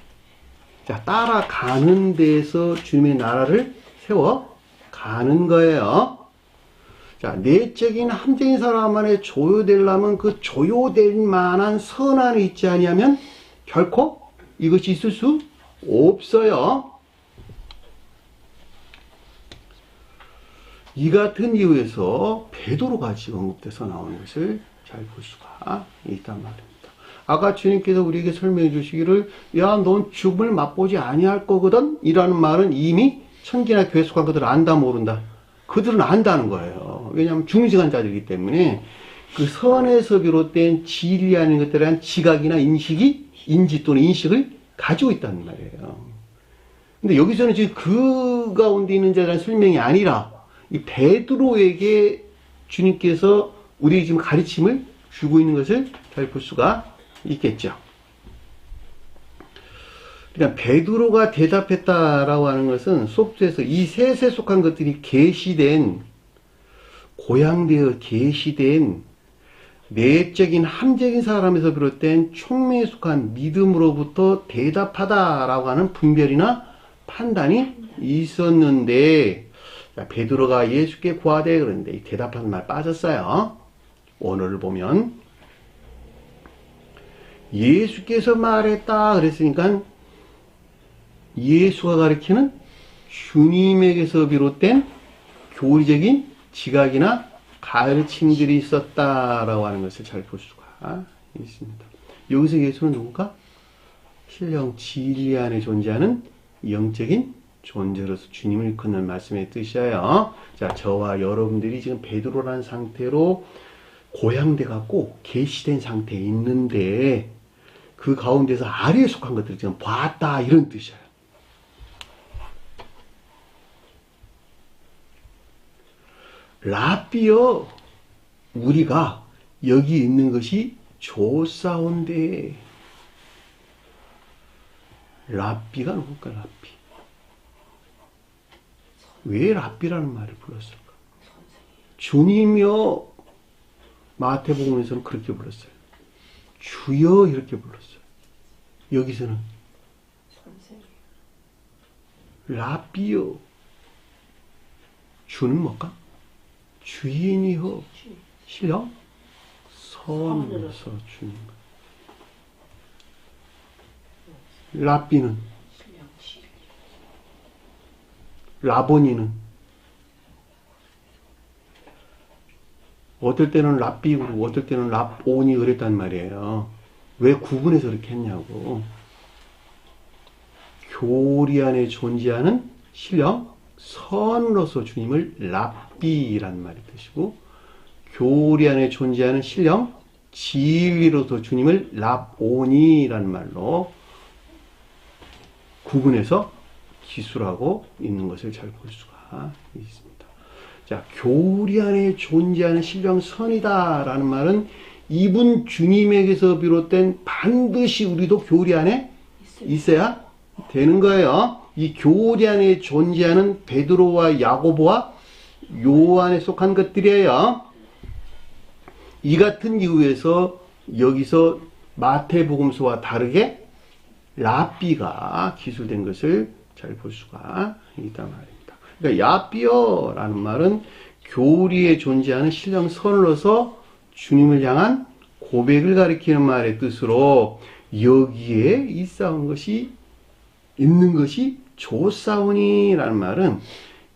A: 자, 따라가는 데에서 주님의 나라를 세워가는 거예요. 자, 내적인 합리적인 사람 안에 조효되려면 그 조효될 만한 선 안에 있지 아니하면 결코 이것이 있을 수 없어요. 이 같은 이유에서 베드로가 지금 언급돼서 나오는 것을 잘 볼 수가 있단 말입니다. 아까 주님께서 우리에게 설명해 주시기를, 야, 넌 죽음을 맛보지 아니할 거거든? 이라는 말은 이미 천기나 교회 속한 그들을 안다 모른다? 그들은 안다는 거예요. 왜냐하면 중직한 자들이기 때문에 그 선에서 비롯된 진리 아닌 것들에 대한 지각이나 인지 또는 인식을 가지고 있다는 말이에요. 근데 여기서는 지금 그 가운데 있는 자에 대한 설명이 아니라 이 베드로에게 주님께서 우리 지금 가르침을 주고 있는 것을 잘 볼 수가 있겠죠. 그러니까 베드로가 대답했다라고 하는 것은 속주에서 이 셋에 속한 것들이 계시된, 고양되어 계시된 내적인 함적인 사람에서 비롯된 총명에 속한 믿음으로부터 대답하다라고 하는 분별이나 판단이 있었는데, 베드로가 예수께 구하되, 그런데 이 대답하는 말 빠졌어요. 오늘을 보면 예수께서 말했다 그랬으니까 예수가 가리키는 주님에게서 비롯된 교리적인 지각이나 가르침들이 있었다라고 하는 것을 잘 볼 수가 있습니다. 여기서 예수는 누군가? 신령 진리 안에 존재하는 영적인 존재로서 주님을 일컫는 말씀의 뜻이에요. 자, 저와 여러분들이 지금 베드로라는 상태로 고양돼 갖고 계시된 상태에 있는데 그 가운데서 아래에 속한 것들을 지금 봤다, 이런 뜻이에요. 라삐여, 우리가 여기 있는 것이 좋사온데. 라삐가 누굴까? 라삐. 왜 라삐라는 말을 불렀을까? 주님이여, 마태복음에서는 그렇게 불렀어요. 주여, 이렇게 불렀어요. 여기서는 라삐여. 주는 뭘까? 주인이여. 신령 선으로서 주님. 라삐는, 라보니는, 어떨 때는 랍비고 어떨 때는 랍온이 그랬단 말이에요. 왜 구분해서 그렇게 했냐고. 교리 안에 존재하는 신령 선으로서 주님을 랍비란 말이 뜻이고, 교리 안에 존재하는 신령 진리로서 주님을 랍오니란 말로 구분해서 기술하고 있는 것을 잘 볼 수가 있습니다. 자, 교리 안에 존재하는 신령 선이다라는 말은 이분 주님에게서 비롯된 반드시 우리도 교리 안에 있어야 되는 거예요. 이 교리 안에 존재하는 베드로와 야고보와 요한에 속한 것들이에요. 이 같은 이유에서 여기서 마태복음서와 다르게 랍비가 기술된 것을 잘 볼 수가 있단 말입니다. 그러니까 야비어라는 말은 교리에 존재하는 신령 선으로서 주님을 향한 고백을 가리키는 말의 뜻으로 여기에 있는 것이 좋사오니라는 말은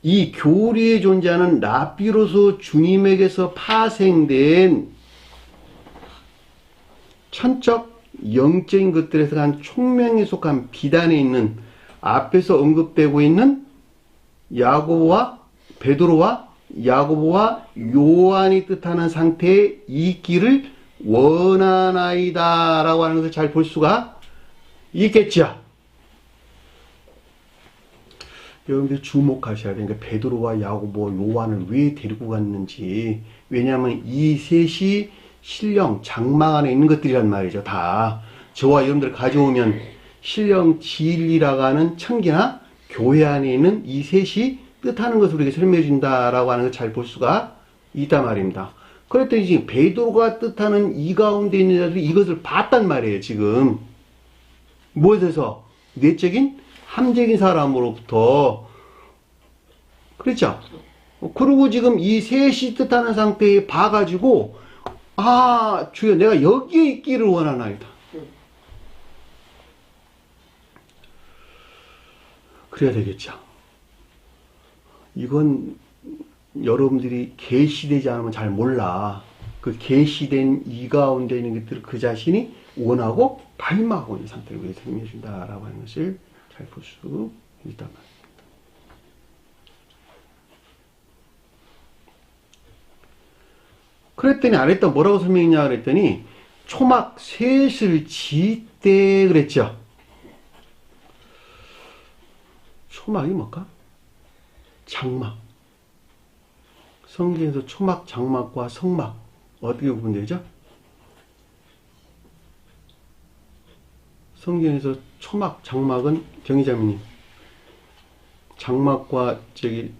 A: 이 교리에 존재하는 랍비로서 주님에게서 파생된 천적 영적인 것들에서 간 총명에 속한 비단에 있는 앞에서 언급되고 있는 베드로와 야고보와 요한이 뜻하는 상태에 있기를 원하나이다 라고 하는 것을 잘 볼 수가 있겠죠. 여러분들 주목하셔야 되는 게 베드로와 야고보, 요한을 왜 데리고 갔는지. 왜냐하면 이 셋이 신령 장막 안에 있는 것들이란 말이죠. 다 저와 여러분들 가져오면 신령 진리라고 하는 청기나 교회 안에 있는 이 셋이 뜻하는 것을 우리에게 설명해 준다라고 하는 걸 잘 볼 수가 있단 말입니다. 그랬더니 지금 베드로가 뜻하는 이 가운데 있는 자들이 이것을 봤단 말이에요. 지금 무엇에서? 내적인 함적인 사람으로부터. 그렇죠? 그리고 지금 이 셋이 뜻하는 상태에 봐가지고 주여 내가 여기에 있기를 원하나이다. 그래야 되겠죠. 이건 여러분들이 계시되지 않으면 잘 몰라. 그 계시된 이 가운데 있는 것들을 그 자신이 원하고 발망하고 있는 상태를 위해서 설명해 준다라고 하는 것을 잘 볼 수 있단 말입니다. 그랬더니 아래다 뭐라고 설명했냐 그랬더니 초막 셋을 짓되 그랬죠. 초막이 뭘까? 장막. 성경에서 초막, 장막과 성막 어떻게 구분되죠? 성경에서 초막, 장막은 경희자매님, 장막과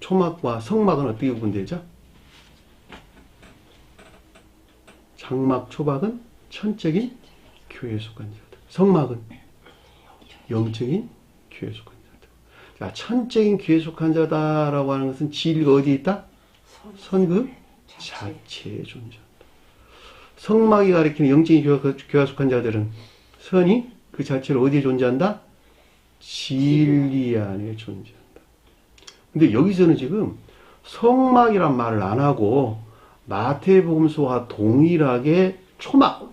A: 초막과 성막은 어떻게 구분되죠? 장막, 초막은 천적인 교회에 속한 자들, 성막은 영적인 교회에 속한 자들. 자, 천적인 교회에 속한 자다라고 하는 것은 진리가 어디에 있다? 선그 자체에 존재한다. 성막이 가리키는 영적인 교회에 속한 자들은 선이 그 자체로 어디에 존재한다? 진리 안에 존재한다. 근데 여기서는 지금 성막이란 말을 안 하고 마태복음서와 동일하게 초막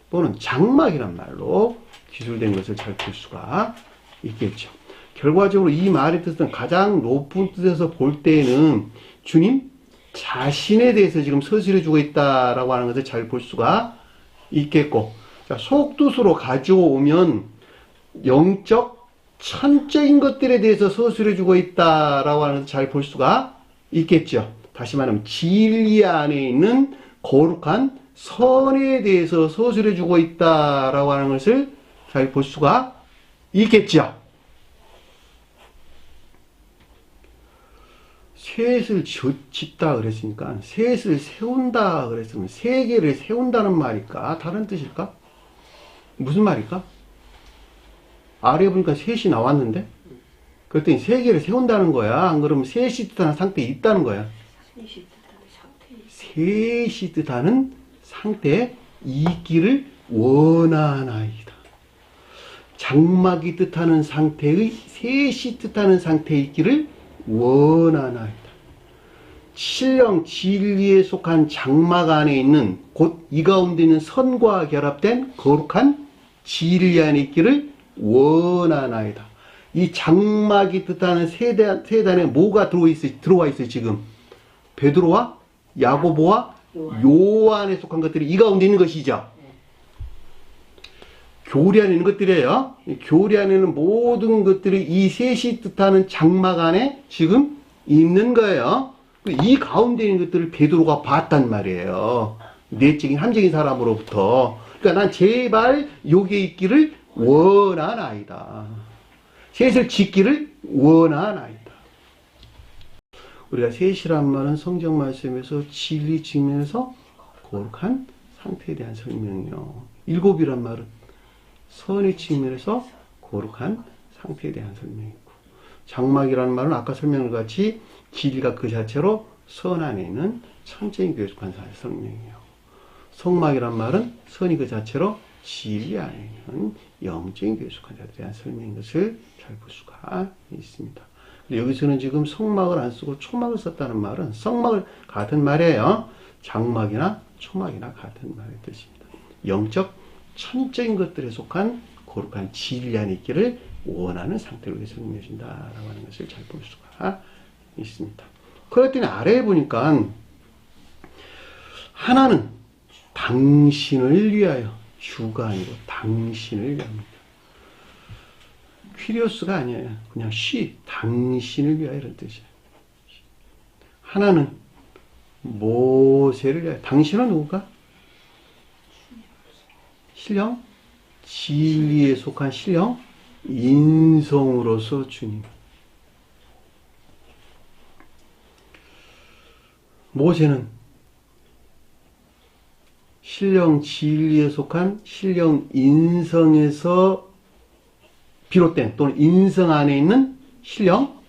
A: 또는 장막이란 말로 기술된 것을 잘 볼 수가 있겠죠. 결과적으로 이 말의 뜻은 가장 높은 뜻에서 볼 때에는 주님 자신에 대해서 지금 서술해 주고 있다라고 하는 것을 잘 볼 수가 있겠고, 자, 속뜻으로 가져오면 영적 천적인 것들에 대해서 서술해 주고 있다라고 하는 것을 잘 볼 수가 있겠죠. 다시 말하면 진리 안에 있는 거룩한 선에 대해서 서술해 주고 있다라고 하는 것을 잘 볼 수가 있겠죠. 셋을 짓다 그랬으니까 셋을 세운다 그랬으면 세계를 세운다는 말일까? 다른 뜻일까? 무슨 말일까? 아래 보니까 셋이 나왔는데 그랬더니 세계를 세운다는 거야. 안 그러면 셋이 뜻하는 상태에 있다는 거야. 셋이 뜻하는 상태에 있기를 원하나이다. 장막이 뜻하는 상태의 셋이 뜻하는 상태에 있기를 원하나이다. 신령 진리에 속한 장막 안에 있는 곧 이 가운데 있는 선과 결합된 거룩한 진리 안에 있기를 원하나이다. 이 장막이 뜻하는 세단에 뭐가 들어와 있어요, 지금? 베드로와 야고보와 요한에 속한 것들이 이 가운데 있는 것이죠. 교리 안에 있는 것들이에요. 교리 안에 있는 모든 것들이 이 셋이 뜻하는 장막 안에 지금 있는 거예요. 이 가운데 있는 것들을 베드로가 봤단 말이에요. 내적인 함적인 사람으로부터. 그러니까 난 제발 여기에 있기를 원하나이다. 셋을 짓기를 원하나이다. 우리가 셋이란 말은 성경 말씀에서 진리 측면에서 거룩한 상태에 대한 설명이요. 일곱이란 말은 선의 측면에서 거룩한 상태에 대한 설명이고, 장막이라는 말은 아까 설명한 것 같이 진리가 그 자체로 선 안에 있는 천적인 교육한 설명이에요. 성막이란 말은 선이 그 자체로 진리 안에 있는 영적인 교육한 자들에 대한 설명인 것을 잘 볼 수가 있습니다. 여기서는 지금 성막을 안 쓰고 초막을 썼다는 말은 성막을 같은 말이에요. 장막이나 초막이나 같은 말의 뜻입니다. 영적 천적인 것들에 속한 거룩한 진리 안에 있기를 원하는 상태로 설명해 준다라고 하는 것을 잘 볼 수가 있습니다. 그랬더니 아래에 보니까 하나는 당신을 위하여, 주가 아니고 당신을 위합니다. 퀴리오스가 아니에요. 그냥 당신을 위하여 이런 뜻이에요. 하나는 모세를 위하여. 당신은 누구가? 신령 진리에 속한 신령 인성으로서 주님. 모세는 신령 진리에 속한 신령 인성에서 비롯된 또는 인성 안에 있는 신령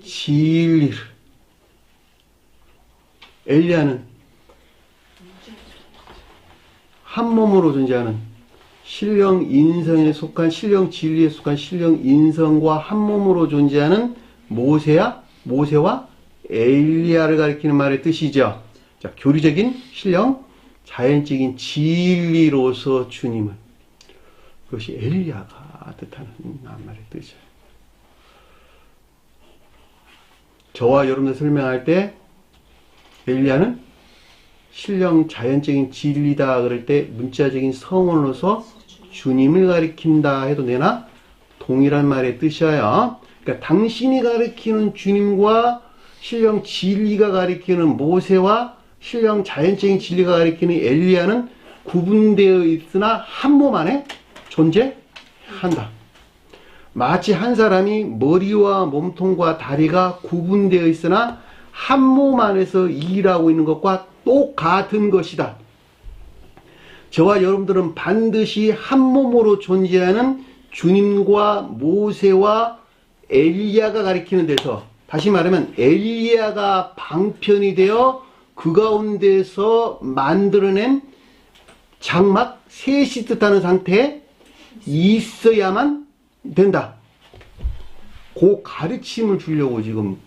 A: 진리를. 엘리야는 한 몸으로 존재하는 신령 인성에 속한 신령 진리에 속한 신령 인성과 한 몸으로 존재하는 모세와 엘리야를 가리키는 말의 뜻이죠. 자, 교리적인 신령, 자연적인 진리로서 주님은, 그것이 엘리야가 뜻하는 말의 뜻이에요. 저와 여러분들 설명할 때 엘리야는 신령 자연적인 진리다 그럴 때 문자적인 성언으로서 주님을 가리킨다 해도 되나? 동일한 말의 뜻이에요. 그러니까 당신이 가리키는 주님과 신령 진리가 가리키는 모세와 신령 자연적인 진리가 가리키는 엘리야는 구분되어 있으나 한 몸 안에 존재한다. 마치 한 사람이 머리와 몸통과 다리가 구분되어 있으나 한 몸 안에서 일하고 있는 것과 똑같은 것이다. 저와 여러분들은 반드시 한 몸으로 존재하는 주님과 모세와 엘리야가 가리키는 데서, 다시 말하면 엘리야가 방편이 되어 그 가운데서 만들어낸 장막 셋이 뜻하는 상태에 있어야만 된다. 그 가르침을 주려고 지금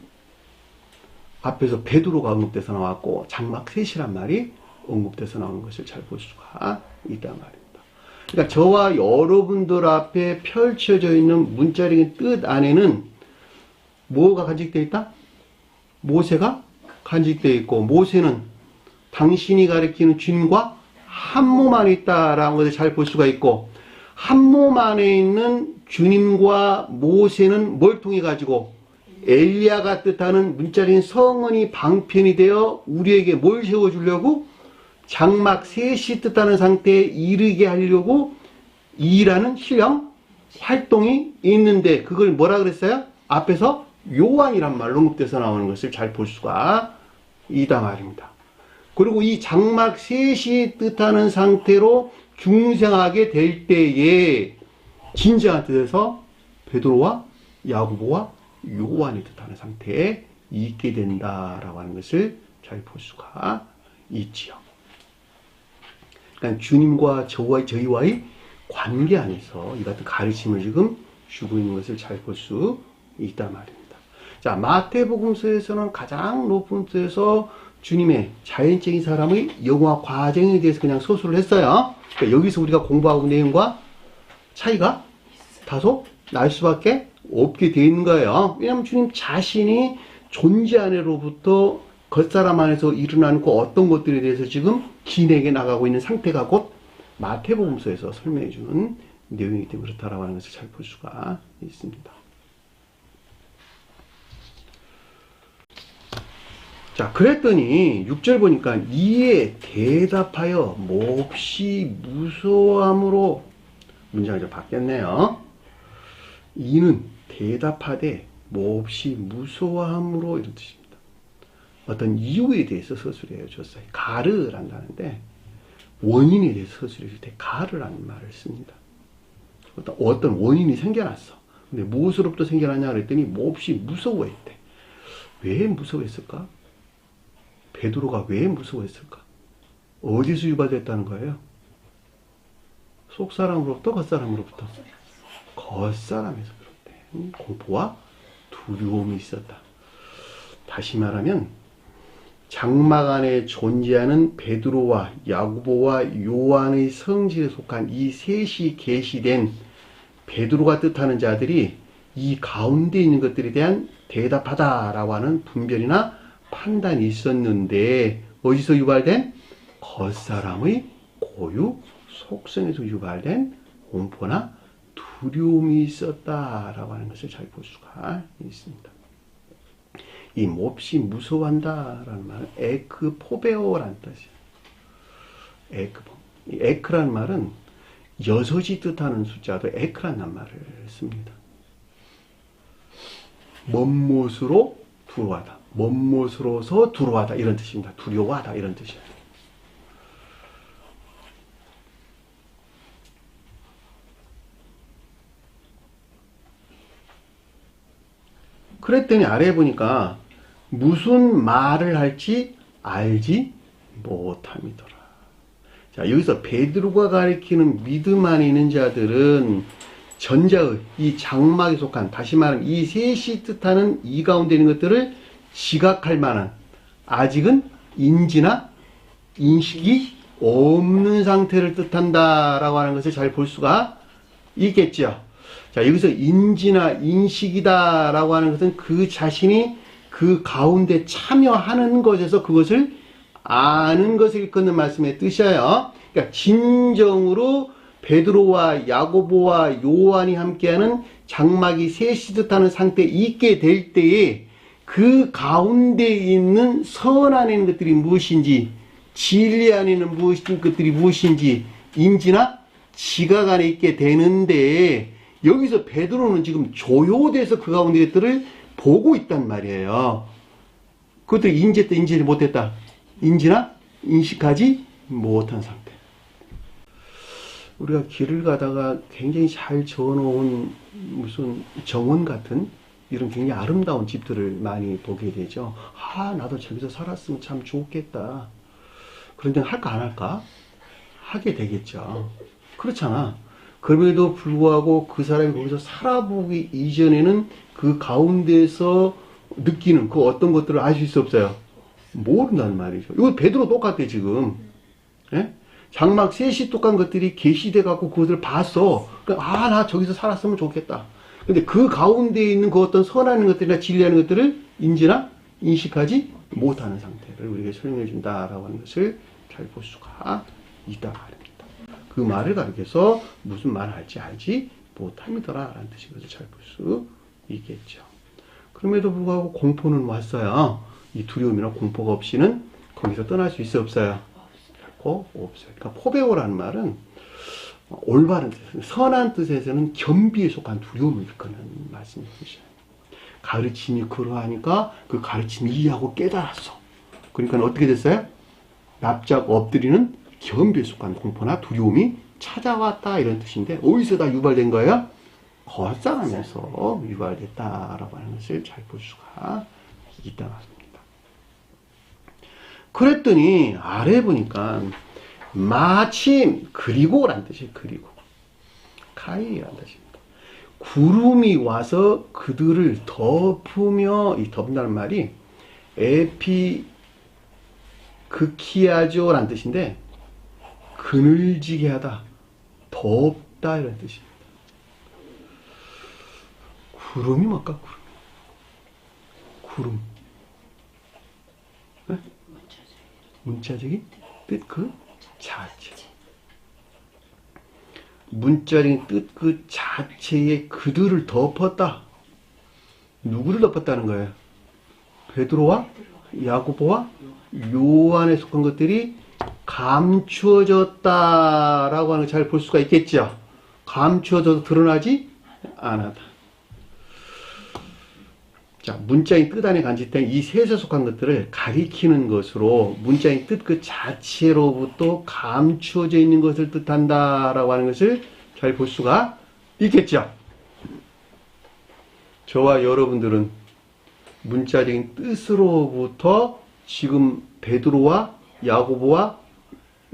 A: 앞에서 베드로가 언급돼서 나왔고 장막 셋이란 말이 언급돼서 나오는 것을 잘 볼 수가 있단 말입니다. 그러니까 저와 여러분들 앞에 펼쳐져 있는 문자적인 뜻 안에는 뭐가 간직되어 있다? 모세가 간직되어 있고, 모세는 당신이 가리키는 주님과 한 몸 안에 있다라는 것을 잘 볼 수가 있고, 한 몸 안에 있는 주님과 모세는 뭘 통해 가지고 엘리야가 뜻하는 문자적인 성언이 방편이 되어 우리에게 뭘 세워주려고? 장막 셋이 뜻하는 상태에 이르게 하려고 일하는 신령 활동이 있는데, 그걸 뭐라 그랬어요? 앞에서 요한이란 말로 언급돼서 나오는 것을 잘 볼 수가 있다 말입니다. 그리고 이 장막 셋이 뜻하는 상태로 중생하게 될 때에 진정한 뜻에서 베드로와 야고보와 요한이 뜻하는 상태에 있게 된다라고 하는 것을 잘 볼 수가 있지요. 그러니까 주님과 저희와의 관계 안에서 이 같은 가르침을 지금 주고 있는 것을 잘 볼 수 있단 말입니다. 자, 마태복음서에서는 가장 높은 뜻에서 주님의 자연적인 사람의 영화 과정에 대해서 그냥 서술을 했어요. 그러니까 여기서 우리가 공부하고 있는 내용과 차이가 다소 날 수밖에 없게 되어 있는 거예요. 왜냐하면 주님 자신이 존재 안으로부터 겉사람 안에서 일어나는 그 어떤 것들에 대해서 지금 기내게 나가고 있는 상태가 곧 마태복음서에서 설명해 주는 내용이기 때문에 그렇다라고 하는 것을 잘 볼 수가 있습니다. 자, 그랬더니 6절 보니까 이에 대답하여 몹시 무서워함으로 문장이 좀 바뀌었네요. 이는 대답하되 몹시 무서워함으로 이런 뜻입니다. 어떤 이유에 대해서 서술해 줬어요. 가르란다는데 원인에 대해서 서술해 줄 때 가르라는 말을 씁니다. 어떤 원인이 생겨났어. 근데 무엇으로부터 생겨났냐 그랬더니 몹시 무서워했대. 왜 무서워했을까? 베드로가 왜 무서워했을까? 어디서 유발됐다는 거예요? 속사람으로부터 겉사람으로부터? 겉사람에서 그렇대. 공포와 두려움이 있었다. 다시 말하면 장막 안에 존재하는 베드로와 야고보와 요한의 성질에 속한 이 셋이 계시된 베드로가 뜻하는 자들이 이 가운데 있는 것들에 대한 대답하다라고 하는 분별이나 판단이 있었는데 어디서 유발된? 겉사람의 고유 속성에서 유발된 공포나 두려움이 있었다라고 하는 것을 잘 볼 수가 있습니다. 이 몹시 무서워한다라는 말은 에크포베오라는 뜻이에요. 이 에크라는 말은 여섯이 뜻하는 숫자도 에크라는 말을 씁니다. 먼못으로 두려워하다. 먼못으로서 두려워하다 이런 뜻입니다. 두려워하다 이런 뜻이에요. 그랬더니 아래에 보니까 무슨 말을 할지 알지 못함이더라. 자, 여기서 베드로가 가리키는 믿음 안에 있는 자들은 전자의 이 장막에 속한, 다시 말하면 이 셋이 뜻하는 이 가운데 있는 것들을 지각할 만한 아직은 인지나 인식이 없는 상태를 뜻한다라고 하는 것을 잘 볼 수가 있겠죠. 자, 여기서 인지나 인식이다라고 하는 것은 그 자신이 그 가운데 참여하는 것에서 그것을 아는 것을 일컫는 말씀의 뜻이에요. 그러니까 진정으로 베드로와 야고보와 요한이 함께하는 장막이 셋이 뜻하는 상태에 있게 될 때에 그 가운데 있는 선 안에 있는 것들이 무엇인지, 진리 안에 있는 것들이 무엇인지 인지나 지각 안에 있게 되는데, 여기서 베드로는 지금 조효돼서 그 가운데 것들을 보고 있단 말이에요. 그것들이 인지했다, 인지를 못했다. 인지나 인식하지 못한 상태. 우리가 길을 가다가 굉장히 잘 지어놓은 무슨 정원 같은 이런 굉장히 아름다운 집들을 많이 보게 되죠. 나도 저기서 살았으면 참 좋겠다. 그런데 할까 안 할까? 하게 되겠죠. 그렇잖아. 그럼에도 불구하고 그 사람이 거기서 살아보기 이전에는 그 가운데서 느끼는 그 어떤 것들을 아실 수 없어요. 모른다는 말이죠. 이거 베드로 똑같아 지금. 예? 장막 셋이 똑같은 것들이 계시돼 갖고 그것을 봤어. 그러니까 나 저기서 살았으면 좋겠다. 근데 그 가운데에 있는 그 어떤 선하는 것들이나 진리하는 것들을 인지나 인식하지 못하는 상태를 우리에게 설명해 준다라고 하는 것을 잘 볼 수가 있다 말입니다. 그 말을 가리켜서 무슨 말을 할지 알지 못함이더라 라는 뜻인 것을 잘 볼 수 있겠죠. 그럼에도 불구하고 공포는 왔어요. 이 두려움이나 공포가 없이는 거기서 떠날 수 있어 없어요? 결코 없어요. 그러니까 포베오라는 말은 올바른 뜻, 선한 뜻에서는 겸비에 속한 두려움을 일컫는 말씀인 것이에요. 가르침이 그러하니까 그 가르침을 이해하고 깨달았어. 그러니까 어떻게 됐어요? 납작 엎드리는 겸비에 속한 공포나 두려움이 찾아왔다 이런 뜻인데 어디서 다 유발된 거예요? 겉사람에서 유발됐다라고 하는 것을 잘 볼 수가 있다 말입니다. 그랬더니 아래 보니까 마침 그리고란 뜻이에요. 그리고 카이라는 뜻입니다. 구름이 와서 그들을 덮으며, 이 덮는다는 말이 에피크키아조라는 뜻인데 그늘지게 하다, 덥다 이런 뜻입니다. 구름이 뭘까? 구름. 네? 문자적인 뜻 그 자체. 문자적인 뜻 그 자체에 그들을 덮었다. 누구를 덮었다는 거예요? 베드로와 야고보와 요한에 속한 것들이 감추어졌다라고 하는 걸 잘 볼 수가 있겠죠. 감추어져도 드러나지 않았다. 자, 문자인 뜻 안에 간직된 이 셋에 속한 것들을 가리키는 것으로 문자인 뜻 그 자체로부터 감추어져 있는 것을 뜻한다라고 하는 것을 잘 볼 수가 있겠죠. 저와 여러분들은 문자적인 뜻으로부터 지금 베드로와 야고보와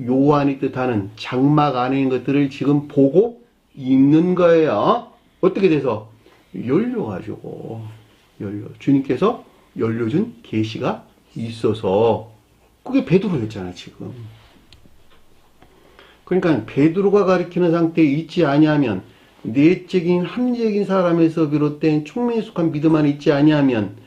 A: 요한이 뜻하는 장막 안에 있는 것들을 지금 보고 있는 거예요. 어떻게 돼서? 열려가지고. 주님께서 열려준 계시가 있어서 그게 베드로였잖아 지금. 그러니까 베드로가 가리키는 상태에 있지 아니하면, 내적인 합리적인 사람에서 비롯된 총명에 속한 믿음 안에 있지 아니하면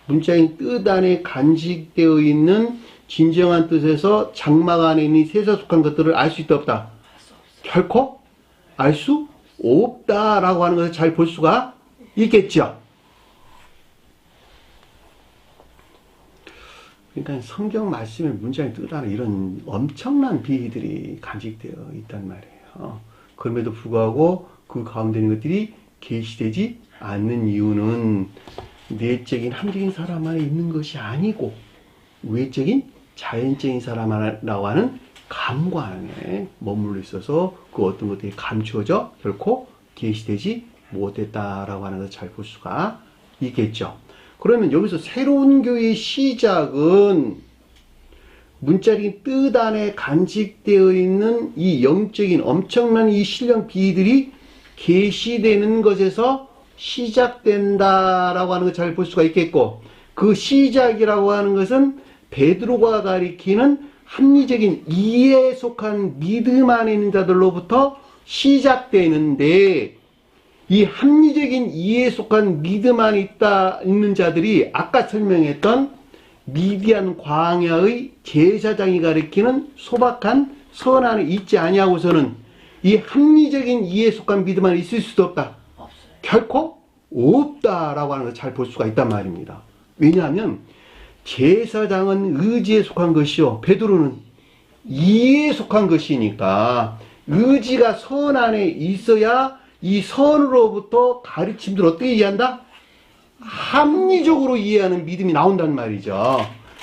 A: 문자인 뜻 안에 간직되어 있는 진정한 뜻에서 장막 안에 있는 셋에 속한 것들을 알 수 있다 없다? 결코 알 수 없다라고 하는 것을 잘 볼 수가 있겠죠. 그러니까 성경 말씀의 문자인 뜻 안에 이런 엄청난 비밀들이 간직되어 있단 말이에요. 그럼에도 불구하고 그 가운데 있는 것들이 계시되지 않는 이유는 내적인 함적인 사람 안에 있는 것이 아니고 외적인 자연적인 사람이라고 하는 감관에 머물러 있어서 그 어떤 것들이 감추어져 결코 계시되지 못했다라고 하는 것을 잘 볼 수가 있겠죠. 그러면 여기서 새로운 교회의 시작은 문자적인 뜻 안에 간직되어 있는 이 영적인 엄청난 이 신령 비들이 계시되는 것에서 시작된다라고 하는 걸 잘 볼 수가 있겠고, 그 시작이라고 하는 것은 베드로가 가리키는 합리적인 이해에 속한 믿음 안에 있는 자들로부터 시작되는데, 이 합리적인 이해에 속한 믿음 안에 있는 자들이 아까 설명했던 미디안 광야의 제사장이 가리키는 소박한 선 안에 있지 아니하고서는 이 합리적인 이해에 속한 믿음 안에 있을 수도 없다.
B: 없어요.
A: 결코 없다라고 하는 걸 잘 볼 수가 있단 말입니다. 왜냐하면 제사장은 의지에 속한 것이요, 베드로는 이해에 속한 것이니까 의지가 선 안에 있어야 이 선으로부터 가르침들 어떻게 이해한다? 합리적으로 이해하는 믿음이 나온단 말이죠.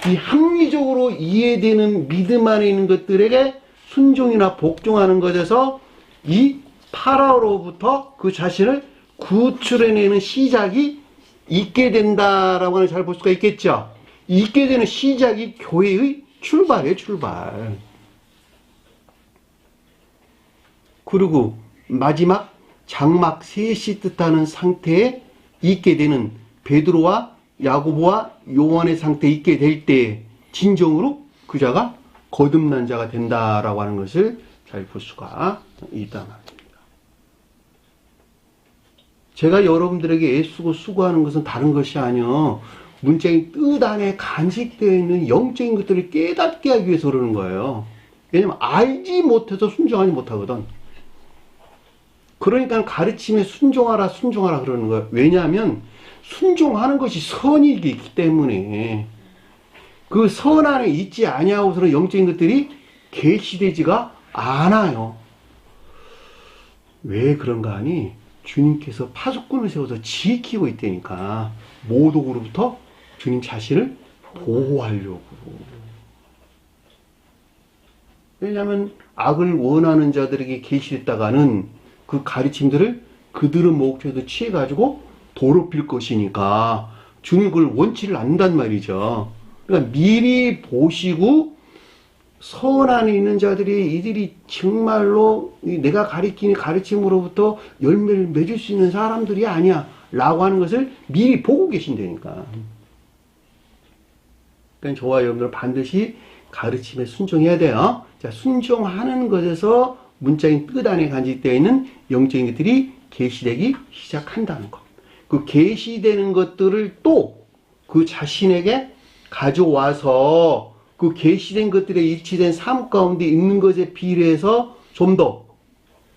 A: 이 합리적으로 이해되는 믿음 안에 있는 것들에게 순종이나 복종하는 것에서 이 파라오로부터 그 자신을 구출해내는 시작이 있게 된다라고 하는 잘 볼 수가 있겠죠. 있게 되는 시작이 교회의 출발이에요, 출발. 그리고 마지막 장막 셋이 뜻하는 상태에 있게 되는 베드로와 야고보와 요한의 상태에 있게 될 때 진정으로 그자가 거듭난 자가 된다라고 하는 것을 잘 볼 수가 있단 말입니다. 제가 여러분들에게 애쓰고 수고하는 것은 다른 것이 아니요, 문자인 뜻 안에 간직되어 있는 영적인 것들을 깨닫게 하기 위해서 그러는 거예요. 왜냐면 알지 못해서 순종하지 못하거든. 그러니까 가르침에 순종하라 그러는 거예요. 왜냐하면 순종하는 것이 선이기 때문에 그 선 안에 있지 아니하고서는 영적인 것들이 계시되지가 않아요. 왜 그런가 하니 주님께서 파수꾼을 세워서 지키고 있다니까. 모독으로부터 주님 자신을 보호하려고. 왜냐하면 악을 원하는 자들에게 계시했다가는 그 가르침들을 그들의 목표에도 취해가지고 더럽힐 것이니까 주님 그걸 원치를 않는단 말이죠. 그러니까 미리 보시고 선 안에 있는 자들이 이들이 정말로 내가 가르치는 가르침으로부터 열매를 맺을 수 있는 사람들이 아니야 라고 하는 것을 미리 보고 계신다니까. 그러니까 저와 여러분들 반드시 가르침에 순종해야 돼요. 자, 순종하는 것에서 문자인 뜻 안에 간직되어 있는 영적인 것들이 계시되기 시작한다는 것. 그 계시되는 것들을 또 그 자신에게 가져와서 그 계시된 것들에 일치된 삶 가운데 있는 것에 비례해서 좀 더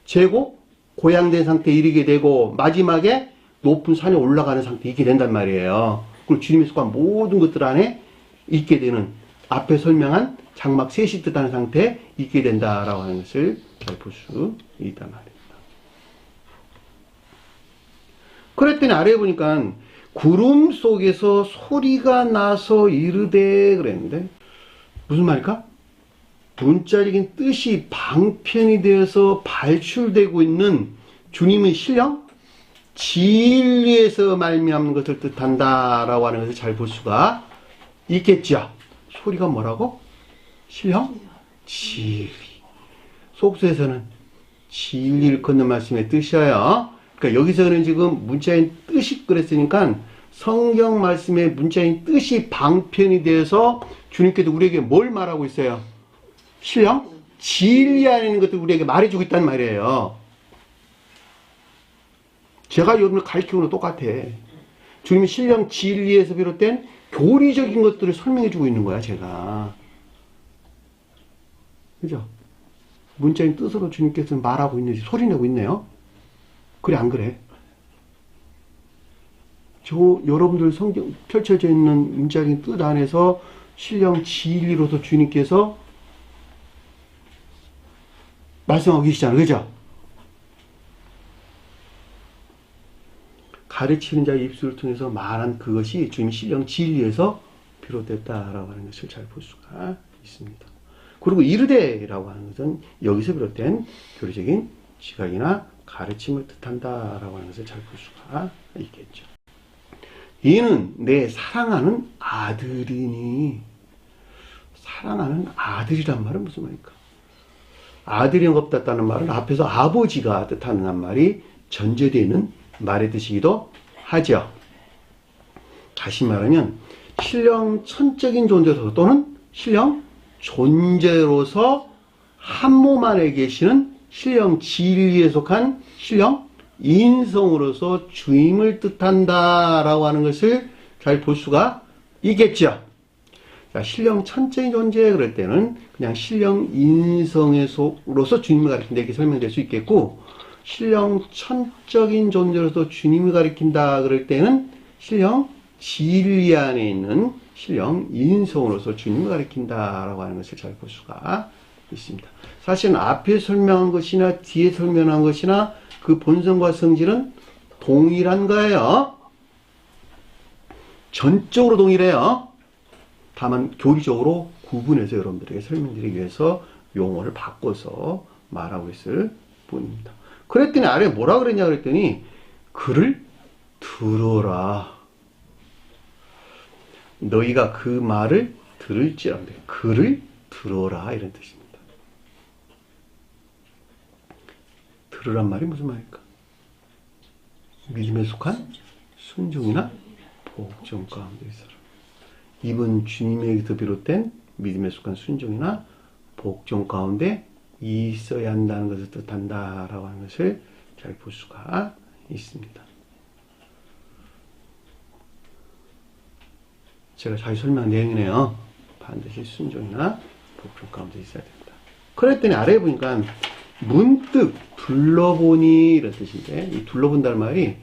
A: 재고 고양된 상태에 이르게 되고 마지막에 높은 산에 올라가는 상태에 있게 된단 말이에요. 그리고 주님의 속한 모든 것들 안에 있게 되는 앞에 설명한 장막 셋이 뜻하는 상태에 있게 된다라고 하는 것을 잘 볼 수 있단 말입니다. 그랬더니 아래에 보니까 구름 속에서 소리가 나서 이르되 그랬는데 무슨 말일까? 문자적인 뜻이 방편이 되어서 발출되고 있는 주님의 신령, 진리에서 말미암는 것을 뜻한다라고 하는 것을 잘 볼 수가 있겠죠. 소리가 뭐라고? 신령, 진리. 속수에서는 진리를 걷는 말씀의 뜻이에요. 그러니까 여기서는 지금 문자인 뜻이 그랬으니까 성경 말씀의 문자인 뜻이 방편이 되어서 주님께서 우리에게 뭘 말하고 있어요? 신령? 진리 안에 있는 것들 우리에게 말해주고 있단 말이에요. 제가 여러분을 가르치는 건 똑같아. 주님이 신령 진리에서 비롯된 교리적인 것들을 설명해주고 있는 거야, 제가. 그죠? 문자인 뜻으로 주님께서 말하고 있는지 소리내고 있네요. 그래, 안 그래? 여러분들 성경 펼쳐져 있는 문자적인 뜻 안에서 신령 진리로서 주님께서 말씀하고 계시잖아요. 그죠? 가르치는 자의 입술을 통해서 말한 그것이 주님 신령 진리에서 비롯됐다라고 하는 것을 잘 볼 수가 있습니다. 그리고 이르되라고 하는 것은 여기서 비롯된 교리적인 지각이나 가르침을 뜻한다라고 하는 것을 잘 볼 수가 있겠죠. 이는 내 사랑하는 아들이니. 사랑하는 아들이란 말은 무슨 말입니까? 아들이 없다는 말은 앞에서 아버지가 뜻하는 말이 전제되어 있는 말의 뜻이기도 하죠. 다시 말하면 신령 천적인 존재로서 또는 신령 존재로서 한 몸 안에 계시는 신령 진리에 속한 신령 인성으로서 주임을 뜻한다라고 하는 것을 잘 볼 수가 있겠죠. 자, 신령 천적인 존재 그럴 때는 그냥 신령 인성으로서 주님을 가리킨다 이렇게 설명될 수 있겠고, 신령 천적인 존재로서 주님을 가리킨다 그럴 때는 신령 진리 안에 있는 신령 인성으로서 주님을 가리킨다라고 하는 것을 잘 볼 수가 있습니다. 사실은 앞에 설명한 것이나 뒤에 설명한 것이나 그 본성과 성질은 동일한 거예요. 전적으로 동일해요. 다만 교리적으로 구분해서 여러분들에게 설명드리기 위해서 용어를 바꿔서 말하고 있을 뿐입니다. 그랬더니 아래 뭐라 그랬냐 그랬더니 그를 들어라. 너희가 그 말을 들을지라는데 그를 들어라 이런 뜻입니다. 들으란 말이 무슨 말일까? 믿음에 속한 순종이나 복종 가운데 있어라. 이번 주님에게서 비롯된 믿음에 속한 순종이나 복종 가운데 있어야 한다는 것을 뜻한다라고 하는 것을 잘 볼 수가 있습니다. 제가 잘 설명한 내용이네요. 반드시 순종이나 복종 가운데 있어야 된다. 그랬더니 아래에 보니까 문득 둘러보니 이런 뜻인데, 이 둘러본다는 말이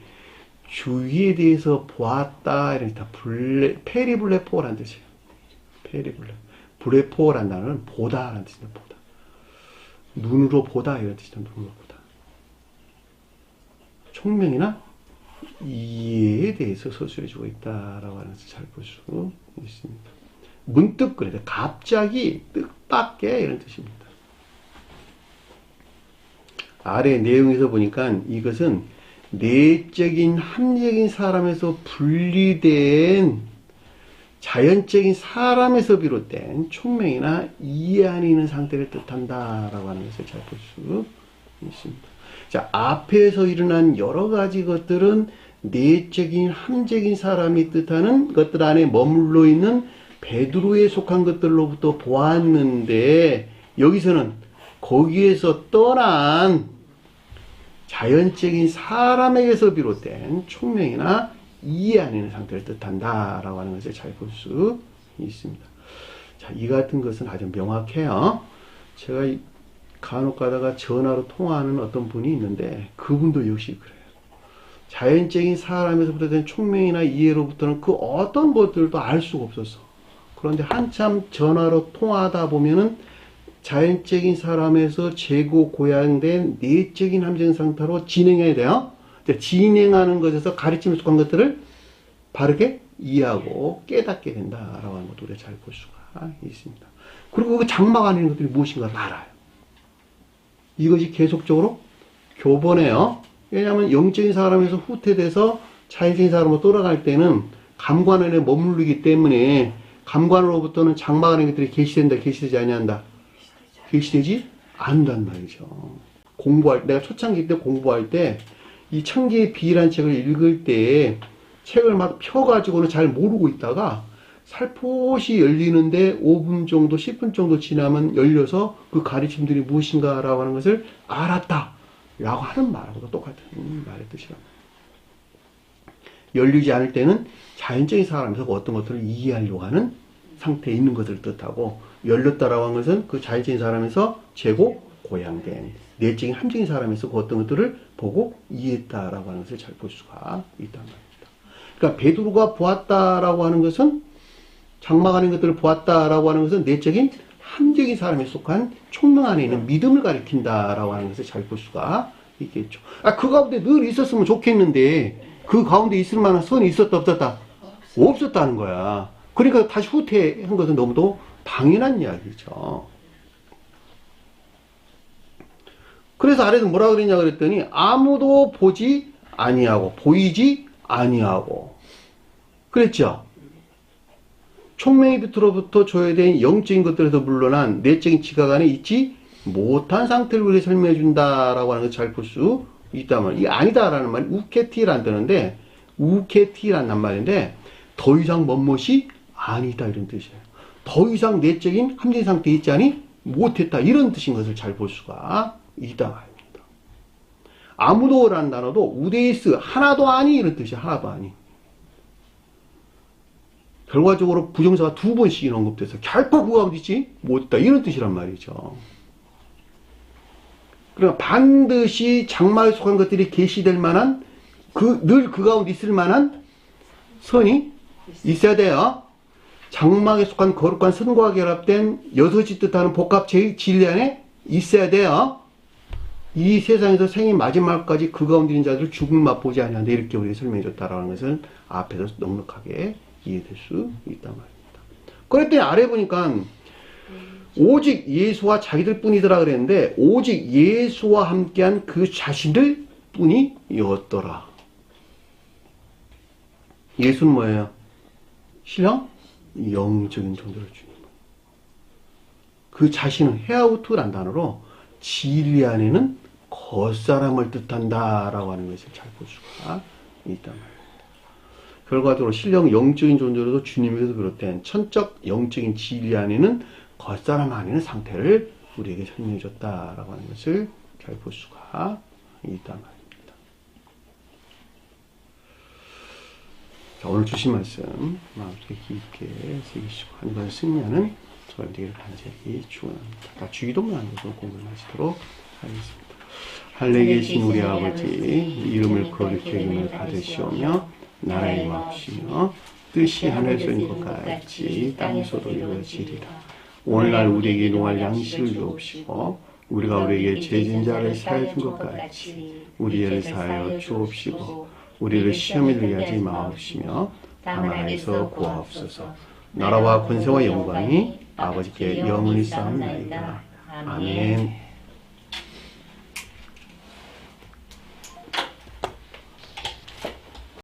A: 주위에 대해서 보았다 이런 다 페리블레포라는 뜻이에요. 페리블레. 블레포라는 단어는 보다라는 뜻입니다. 보다. 눈으로 보다 이런 뜻입니다. 눈으로 보다. 총명이나 이해에 대해서 서술해주고 있다라고 하는 것을 잘 볼 수 있습니다. 문득 그래 갑자기 뜻밖의 이런 뜻입니다. 아래 내용에서 보니까 이것은 내적인 합리적인 사람에서 분리된 자연적인 사람에서 비롯된 총명이나 이해 안에 있는 상태를 뜻한다라고 하는 것을 잘 볼 수 있습니다. 자, 앞에서 일어난 여러 가지 것들은 내적인 함적인 사람이 뜻하는 것들 안에 머물러 있는 베드로에 속한 것들로부터 보았는데, 여기서는 거기에서 떠난 자연적인 사람에게서 비롯된 총명이나 이해 안 되는 상태를 뜻한다라고 하는 것을 잘 볼 수 있습니다. 자, 이 같은 것은 아주 명확해요. 제가 간혹 가다가 전화로 통화하는 어떤 분이 있는데 그분도 역시 그래요. 자연적인 사람에서부터 된 총명이나 이해로부터는 그 어떤 것들도 알 수가 없었어. 그런데 한참 전화로 통화하다 보면은 자연적인 사람에서 재고 고양된 내적인 함정 상태로 진행해야 돼요. 진행하는 것에서 가르침에 속한 것들을 바르게 이해하고 깨닫게 된다라고 하는 것도 우리가 잘 볼 수가 있습니다. 그리고 그 장막 안에 있는 것들이 무엇인가를 알아요. 이것이 계속적으로 교본해요. 왜냐하면 영적인 사람에서 후퇴돼서 자연적인 사람으로 돌아갈 때는 감관 안에 머무르기 때문에 감관으로부터는 장막 안에 것들이 계시된다, 계시되지 아니한다. 계시되지 않는단 말이죠. 내가 초창기 때 공부할 때 이 천기의 비라는 책을 읽을 때 책을 막 펴가지고는 잘 모르고 있다가 살포시 열리는데 5분 정도, 10분 정도 지나면 열려서 그 가르침들이 무엇인가라고 하는 것을 알았다. 라고 하는 말하고도 똑같은 말의 뜻이랍니다. 열리지 않을 때는 자연적인 사람에서 어떤 것들을 이해하려고 하는 상태에 있는 것을 뜻하고, 열렸다라고 하는 것은 그 자연적인 사람에서 재고 고양된 내적인 함정인 사람에서 그 어떤 것들을 보고 이해했다라고 하는 것을 잘 볼 수가 있단 말입니다. 그러니까 베드로가 보았다라고 하는 것은, 장막 안에 것들을 보았다라고 하는 것은 내적인 함정인 사람에 속한 총명 안에 있는 믿음을 가리킨다라고 하는 것을 잘 볼 수가 있겠죠. 그 가운데 늘 있었으면 좋겠는데 그 가운데 있을 만한 선이 있었다 없었다? 없었다는 거야. 그러니까 다시 후퇴한 것은 너무도 당연한 이야기죠. 그래서 아래에서 뭐라 그랬냐 그랬더니 아무도 보지 아니하고 보이지 아니하고 그랬죠. 총명의 빛으로부터 조회된 영적인 것들에서 물러난 내적인 지각 안에 있지 못한 상태를 우리에게 설명해 준다라고 하는 것을 잘 볼 수 있단 말이에요. 이게 아니다라는 말이 우케티라는 뜻인데, 우케티라는 말인데 더 이상 멋못이 아니다 이런 뜻이에요. 더 이상 내적인 함정 상태에 있지 않이 못했다 이런 뜻인 것을 잘 볼 수가 있다 말입니다. 아무도라는 단어도 우데이스 하나도 아니 이런 뜻이에요. 하나도 아니. 결과적으로 부정사가 2번씩 언급돼서 결코 그 가운데 있지 못했다 이런 뜻이란 말이죠. 그러니까 반드시 장막에 속한 것들이 계시될 만한 늘 그 가운데 있을 만한 선이 있어야 돼요. 장막에 속한 거룩한 선과 결합된 여섯이 뜻하는 복합체의 진리 안에 있어야 돼요. 이 세상에서 생의 마지막까지 그 가운데 있는 자들 죽음을 맛보지 아니한다 이렇게 우리가 설명해 줬다라는 것은 앞에서 넉넉하게 이해될 수 있단 말입니다. 그랬더니 아래 보니까 오직 예수와 자기들 뿐이더라 그랬는데 오직 예수와 함께한 그 자신들 뿐이었더라. 예수는 뭐예요? 신령? 영적인 존재를 주님. 그 자신은 헤아우트란 단어로 진리 안에는 겉사람을 뜻한다라고 하는 것을 잘 볼 수가 있단 말입니다. 결과적으로 신령 영적인 존재로도 주님에게서 비롯된 천적 영적인 진리 안에는 겉사람 안에는 상태를 우리에게 설명해 줬다라고 하는 것을 잘 볼 수가 있단 말입니다. 자, 오늘 주신 말씀 마음속에 깊게 새기시고 한 번 승리하는 저희 되기를 간절히 축원합니다. 다 주기도문 한 것을 공부하시도록 하겠습니다. 하늘에 계신 우리 아버지 이름을 거룩히 여김을 받으시오며 나라의 임하옵시며 뜻이 하늘에서 있는 것 같이 땅에서도 이루어지리라. 오늘날 우리에게 노할 양식을 주옵시고 우리가 우리에게 죄진 자를 사하여 준 것 같이 우리를 사하여 주옵시고 우리를 시험에 들게 하지 마옵시며 다만 악에서 구하옵소서. 나라와 권세와 영광이 아버지께 영원히 쌓옵나이다. 아멘.